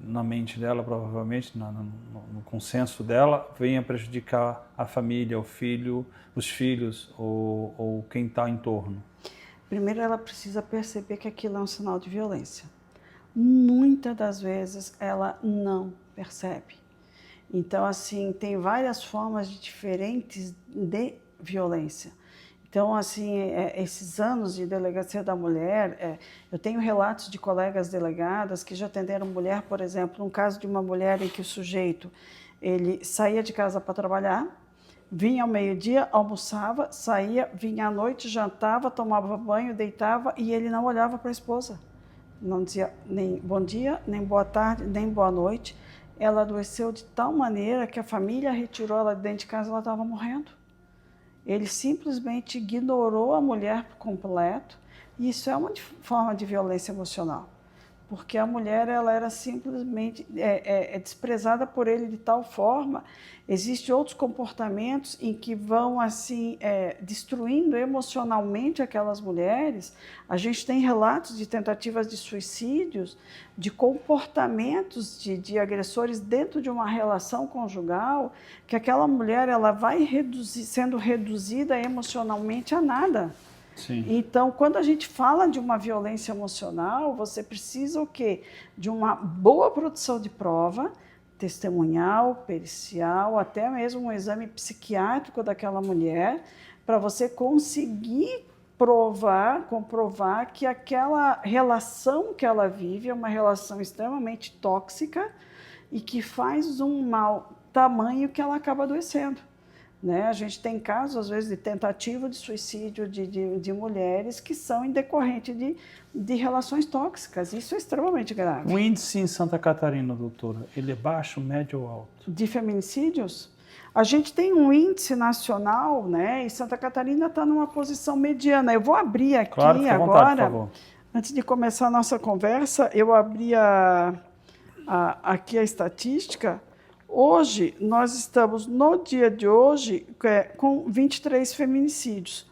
Speaker 1: na mente dela, provavelmente, no consenso dela, venha prejudicar a família, o filho, os filhos ou quem está em torno?
Speaker 2: Primeiro, ela precisa perceber que aquilo é um sinal de violência. Muitas das vezes, ela não percebe. Então, assim, tem várias formas diferentes de violência. Então, assim, esses anos de delegacia da mulher, eu tenho relatos de colegas delegadas que já atenderam mulher, por exemplo, um caso de uma mulher em que o sujeito, ele saía de casa para trabalhar, vinha ao meio-dia, almoçava, saía, vinha à noite, jantava, tomava banho, deitava e ele não olhava para a esposa. Não dizia nem bom dia, nem boa tarde, nem boa noite. Ela adoeceu de tal maneira que a família retirou ela de dentro de casa, ela estava morrendo. Ele simplesmente ignorou a mulher por completo, e isso é uma forma de violência emocional, porque a mulher ela era simplesmente desprezada por ele de tal forma. Existem outros comportamentos em que vão assim destruindo emocionalmente aquelas mulheres. A gente tem relatos de tentativas de suicídios, de comportamentos de agressores dentro de uma relação conjugal, que aquela mulher ela vai sendo reduzida emocionalmente a nada.
Speaker 1: Sim.
Speaker 2: Então, quando a gente fala de uma violência emocional, você precisa o quê? De uma boa produção de prova, testemunhal, pericial, até mesmo um exame psiquiátrico daquela mulher, para você conseguir comprovar que aquela relação que ela vive é uma relação extremamente tóxica e que faz um mal tamanho que ela acaba adoecendo. Né? A gente tem casos, às vezes, de tentativa de suicídio de mulheres que são em decorrente de relações tóxicas. Isso é extremamente grave.
Speaker 1: O índice em Santa Catarina, doutora, ele é baixo, médio ou alto?
Speaker 2: De feminicídios? A gente tem um índice nacional, né? E Santa Catarina está numa posição mediana. Eu vou abrir aqui
Speaker 1: claro, fica
Speaker 2: agora,
Speaker 1: à vontade, por favor.
Speaker 2: Antes de começar a nossa conversa, eu abri aqui a estatística. Hoje, nós estamos, no dia de hoje, com 23 feminicídios.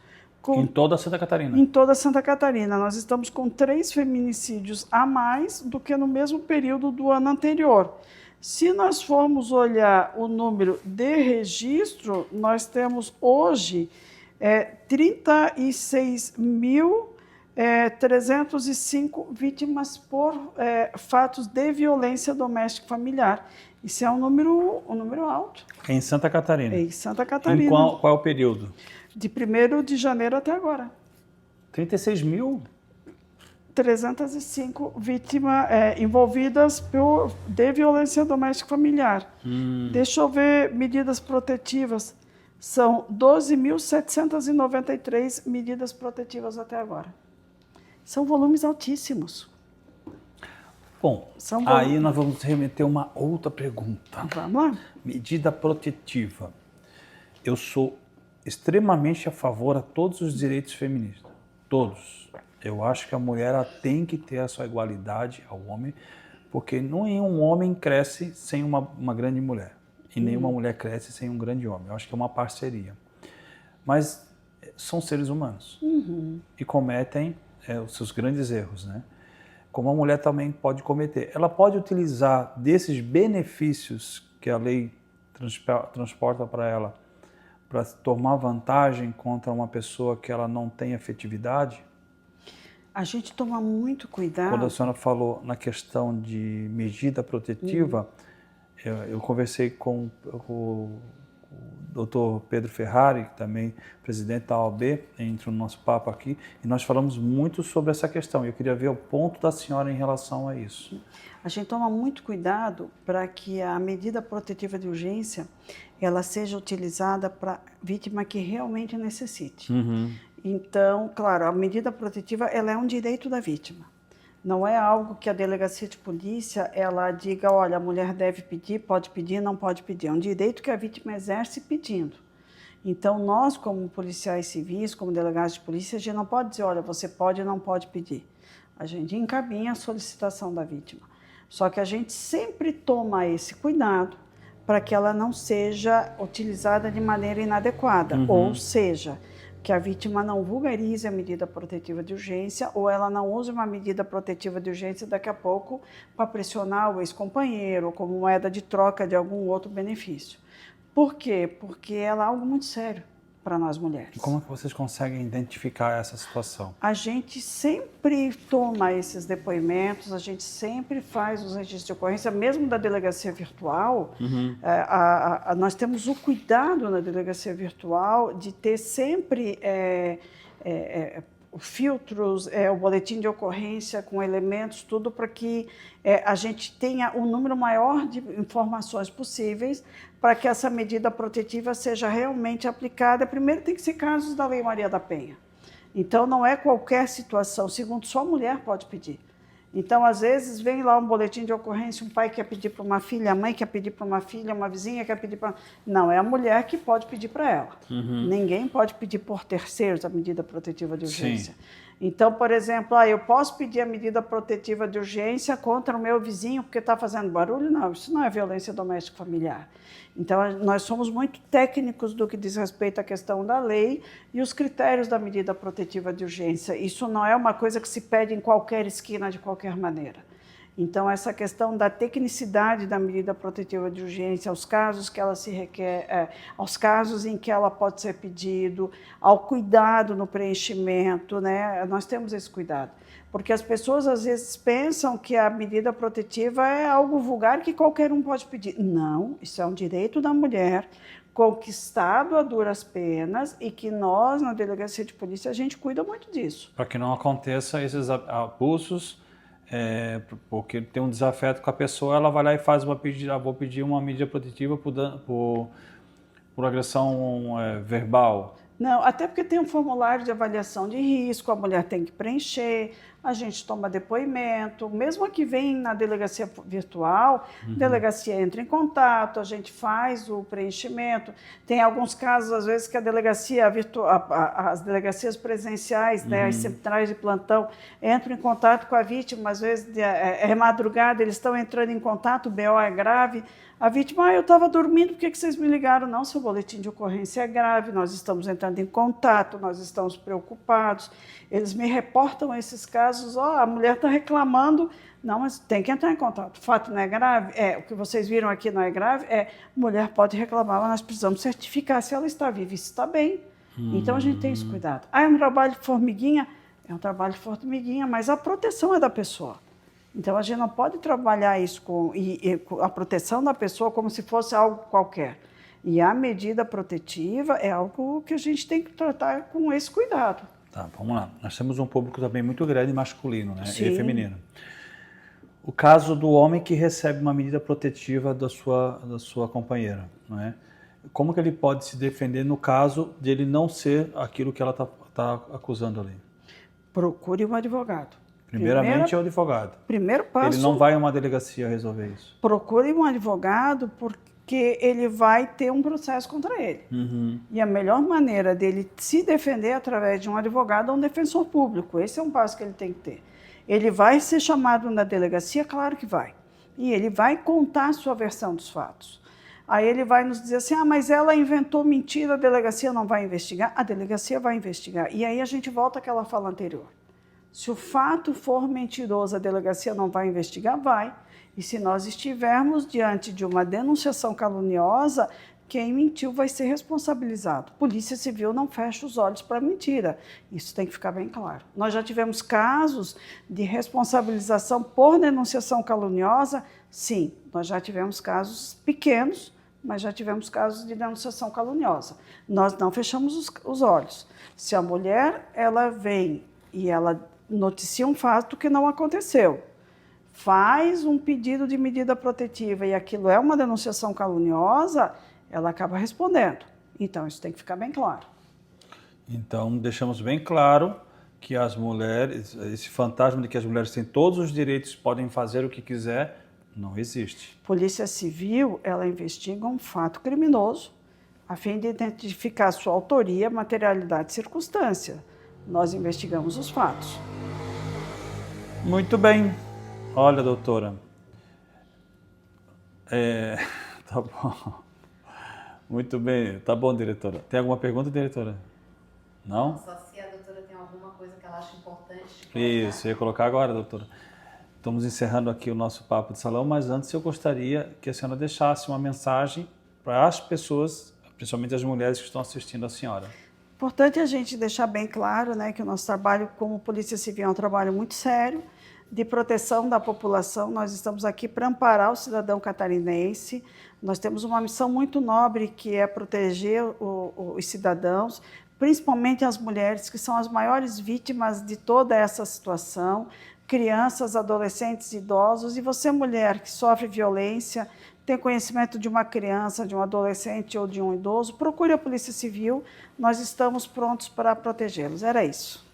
Speaker 1: Em toda Santa Catarina?
Speaker 2: Em toda Santa Catarina. Nós estamos com 3 feminicídios a mais do que no mesmo período do ano anterior. Se nós formos olhar o número de registro, nós temos hoje 36.305 vítimas por fatos de violência doméstica familiar. Isso é um número alto.
Speaker 1: Em Santa Catarina?
Speaker 2: Em Santa Catarina.
Speaker 1: Em qual é o período?
Speaker 2: De 1º de janeiro até agora.
Speaker 1: 36 mil?
Speaker 2: 305 vítimas envolvidas de violência doméstica familiar. Deixa eu ver medidas protetivas. São 12.793 medidas protetivas até agora. São volumes altíssimos.
Speaker 1: Bom, aí nós vamos remeter uma outra pergunta.
Speaker 2: Vamos lá.
Speaker 1: Medida protetiva. Eu sou extremamente a favor a todos os direitos feministas. Todos. Eu acho que a mulher ela tem que ter a sua igualdade ao homem, porque nenhum homem cresce sem uma grande mulher. E nenhuma mulher cresce sem um grande homem. Eu acho que é uma parceria. Mas são seres humanos. E cometem os seus grandes erros, né? Como a mulher também pode cometer. Ela pode utilizar desses benefícios que a lei transporta para ela para tomar vantagem contra uma pessoa que ela não tem afetividade?
Speaker 2: A gente toma muito cuidado.
Speaker 1: Quando a senhora falou na questão de medida protetiva, eu conversei com o Dr. Pedro Ferrari, também presidente da OAB, entrou no nosso papo aqui, e nós falamos muito sobre essa questão. Eu queria ver o ponto da senhora em relação a isso.
Speaker 2: A gente toma muito cuidado para que a medida protetiva de urgência ela seja utilizada para vítima que realmente necessite. Então, claro, a medida protetiva ela é um direito da vítima. Não é algo que a delegacia de polícia ela diga, olha, a mulher deve pedir, pode pedir, não pode pedir. É um direito que a vítima exerce pedindo. Então, nós, como policiais civis, como delegados de polícia, a gente não pode dizer, olha, você pode ou não pode pedir. A gente encaminha a solicitação da vítima. Só que a gente sempre toma esse cuidado para que ela não seja utilizada de maneira inadequada. Ou seja, que a vítima não vulgarize a medida protetiva de urgência ou ela não use uma medida protetiva de urgência daqui a pouco para pressionar o ex-companheiro ou como moeda de troca de algum outro benefício. Por quê? Porque ela é algo muito sério para nós mulheres.
Speaker 1: E como é que vocês conseguem identificar essa situação?
Speaker 2: A gente sempre toma esses depoimentos, a gente sempre faz os registros de ocorrência, mesmo da delegacia virtual. Nós temos o cuidado na delegacia virtual de ter sempre filtros, o boletim de ocorrência com elementos, tudo para que a gente tenha um número maior de informações possíveis para que essa medida protetiva seja realmente aplicada. Primeiro tem que ser casos da Lei Maria da Penha. Então não é qualquer situação, segundo, só a mulher pode pedir. Então, às vezes, vem lá um boletim de ocorrência, um pai quer pedir para uma filha, a mãe quer pedir para uma filha, uma vizinha quer pedir para... Não, é a mulher que pode pedir para ela. Ninguém pode pedir por terceiros a medida protetiva de urgência. Sim. Então, por exemplo, eu posso pedir a medida protetiva de urgência contra o meu vizinho porque está fazendo barulho? Não, isso não é violência doméstica familiar. Então, nós somos muito técnicos do que diz respeito à questão da lei e os critérios da medida protetiva de urgência. Isso não é uma coisa que se pede em qualquer esquina, de qualquer maneira. Então, essa questão da tecnicidade da medida protetiva de urgência, aos casos que ela se requer, aos casos em que ela pode ser pedido, ao cuidado no preenchimento, né? Nós temos esse cuidado. Porque as pessoas, às vezes, pensam que a medida protetiva é algo vulgar que qualquer um pode pedir. Não, isso é um direito da mulher, conquistado a duras penas e que nós, na delegacia de polícia, a gente cuida muito disso.
Speaker 1: Para que não aconteça esses abusos, porque tem um desafeto com a pessoa, ela vai lá e faz uma pedida, vou pedir uma medida protetiva por agressão verbal.
Speaker 2: Não, até porque tem um formulário de avaliação de risco, a mulher tem que preencher, a gente toma depoimento, mesmo que vem na delegacia virtual, a delegacia entra em contato, a gente faz o preenchimento. Tem alguns casos, às vezes, que a delegacia virtual, as delegacias presenciais, né, as centrais de plantão, entram em contato com a vítima, às vezes é madrugada, eles estão entrando em contato, o BO é grave. A vítima, eu estava dormindo, por que vocês me ligaram? Não, seu boletim de ocorrência é grave, nós estamos entrando em contato, nós estamos preocupados. Eles me reportam esses casos, a mulher está reclamando, não, mas tem que entrar em contato. O fato não é grave? O que vocês viram aqui não é grave? A mulher pode reclamar, mas nós precisamos certificar se ela está viva e se está bem. Então, a gente tem esse cuidado. É um trabalho de formiguinha? É um trabalho de formiguinha, mas a proteção é da pessoa. Então, a gente não pode trabalhar isso com a proteção da pessoa como se fosse algo qualquer. E a medida protetiva é algo que a gente tem que tratar com esse cuidado.
Speaker 1: Tá, vamos lá. Nós temos um público também muito grande masculino, né?
Speaker 2: Sim.
Speaker 1: E feminino. O caso do homem que recebe uma medida protetiva da sua companheira, não é? Como que ele pode se defender no caso de ele não ser aquilo que ela está acusando ali?
Speaker 2: Procure um advogado.
Speaker 1: Primeiramente é o advogado.
Speaker 2: Primeiro passo...
Speaker 1: Ele não vai a uma delegacia resolver isso.
Speaker 2: Procure um advogado porque ele vai ter um processo contra ele. E a melhor maneira dele se defender é através de um advogado ou um defensor público. Esse é um passo que ele tem que ter. Ele vai ser chamado na delegacia? Claro que vai. E ele vai contar a sua versão dos fatos. Aí ele vai nos dizer assim, mas ela inventou mentira, a delegacia não vai investigar? A delegacia vai investigar. E aí a gente volta àquela fala anterior. Se o fato for mentiroso, a delegacia não vai investigar? Vai. E se nós estivermos diante de uma denunciação caluniosa, quem mentiu vai ser responsabilizado. Polícia Civil não fecha os olhos para mentira. Isso tem que ficar bem claro. Nós já tivemos casos de responsabilização por denunciação caluniosa? Sim, nós já tivemos casos pequenos, mas já tivemos casos de denunciação caluniosa. Nós não fechamos os olhos. Se a mulher ela vem e ela noticia um fato que não aconteceu, faz um pedido de medida protetiva e aquilo é uma denunciação caluniosa, ela acaba respondendo. Então, isso tem que ficar bem claro.
Speaker 1: Então, deixamos bem claro que as mulheres, esse fantasma de que as mulheres têm todos os direitos, podem fazer o que quiser, não existe.
Speaker 2: Polícia Civil, ela investiga um fato criminoso a fim de identificar sua autoria, materialidade e circunstância. Nós investigamos os fatos.
Speaker 1: Muito bem. Olha, doutora. Tá bom. Muito bem. Tá bom, diretora. Tem alguma pergunta, diretora? Não?
Speaker 3: Só se a doutora tem alguma coisa que ela acha importante.
Speaker 1: Isso, eu ia colocar agora, doutora. Estamos encerrando aqui o nosso papo de salão, mas antes eu gostaria que a senhora deixasse uma mensagem para as pessoas, principalmente as mulheres que estão assistindo a senhora.
Speaker 2: Importante a gente deixar bem claro, né, que o nosso trabalho como Polícia Civil é um trabalho muito sério, de proteção da população. Nós estamos aqui para amparar o cidadão catarinense. Nós temos uma missão muito nobre, que é proteger os cidadãos, principalmente as mulheres, que são as maiores vítimas de toda essa situação, crianças, adolescentes, idosos. E você, mulher, que sofre violência, tem conhecimento de uma criança, de um adolescente ou de um idoso, procure a Polícia Civil, nós estamos prontos para protegê-los. Era isso.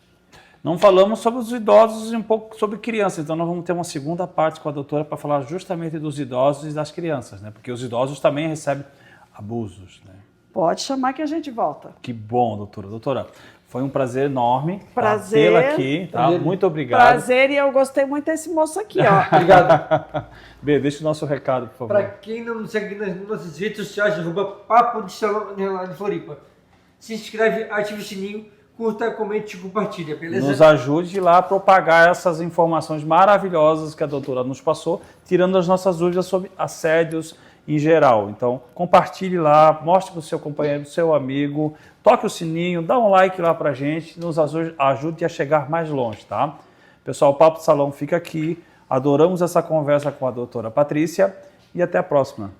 Speaker 1: Não falamos sobre os idosos e um pouco sobre crianças, então nós vamos ter uma segunda parte com a doutora para falar justamente dos idosos e das crianças, né? Porque os idosos também recebem abusos, né?
Speaker 2: Pode chamar que a gente volta.
Speaker 1: Que bom, doutora. Doutora, foi um prazer enorme
Speaker 2: prazer,
Speaker 1: tê-la aqui, tá? Muito obrigado.
Speaker 2: Prazer, e eu gostei muito desse moço aqui, ó.
Speaker 4: Obrigado.
Speaker 1: Bê, deixa o nosso recado, por favor.
Speaker 4: Para quem não nos segue nas nossas redes sociais, @Papo de Salão de Floripa. Se inscreve, ativa o sininho, curta, comente e compartilha, beleza?
Speaker 1: Nos ajude lá a propagar essas informações maravilhosas que a doutora nos passou, tirando as nossas dúvidas sobre assédios em geral. Então, compartilhe lá, mostre para o seu companheiro, para o seu amigo, toque o sininho, dá um like lá para a gente, nos ajude a chegar mais longe, tá? Pessoal, o Papo de Salão fica aqui. Adoramos essa conversa com a doutora Patrícia e até a próxima.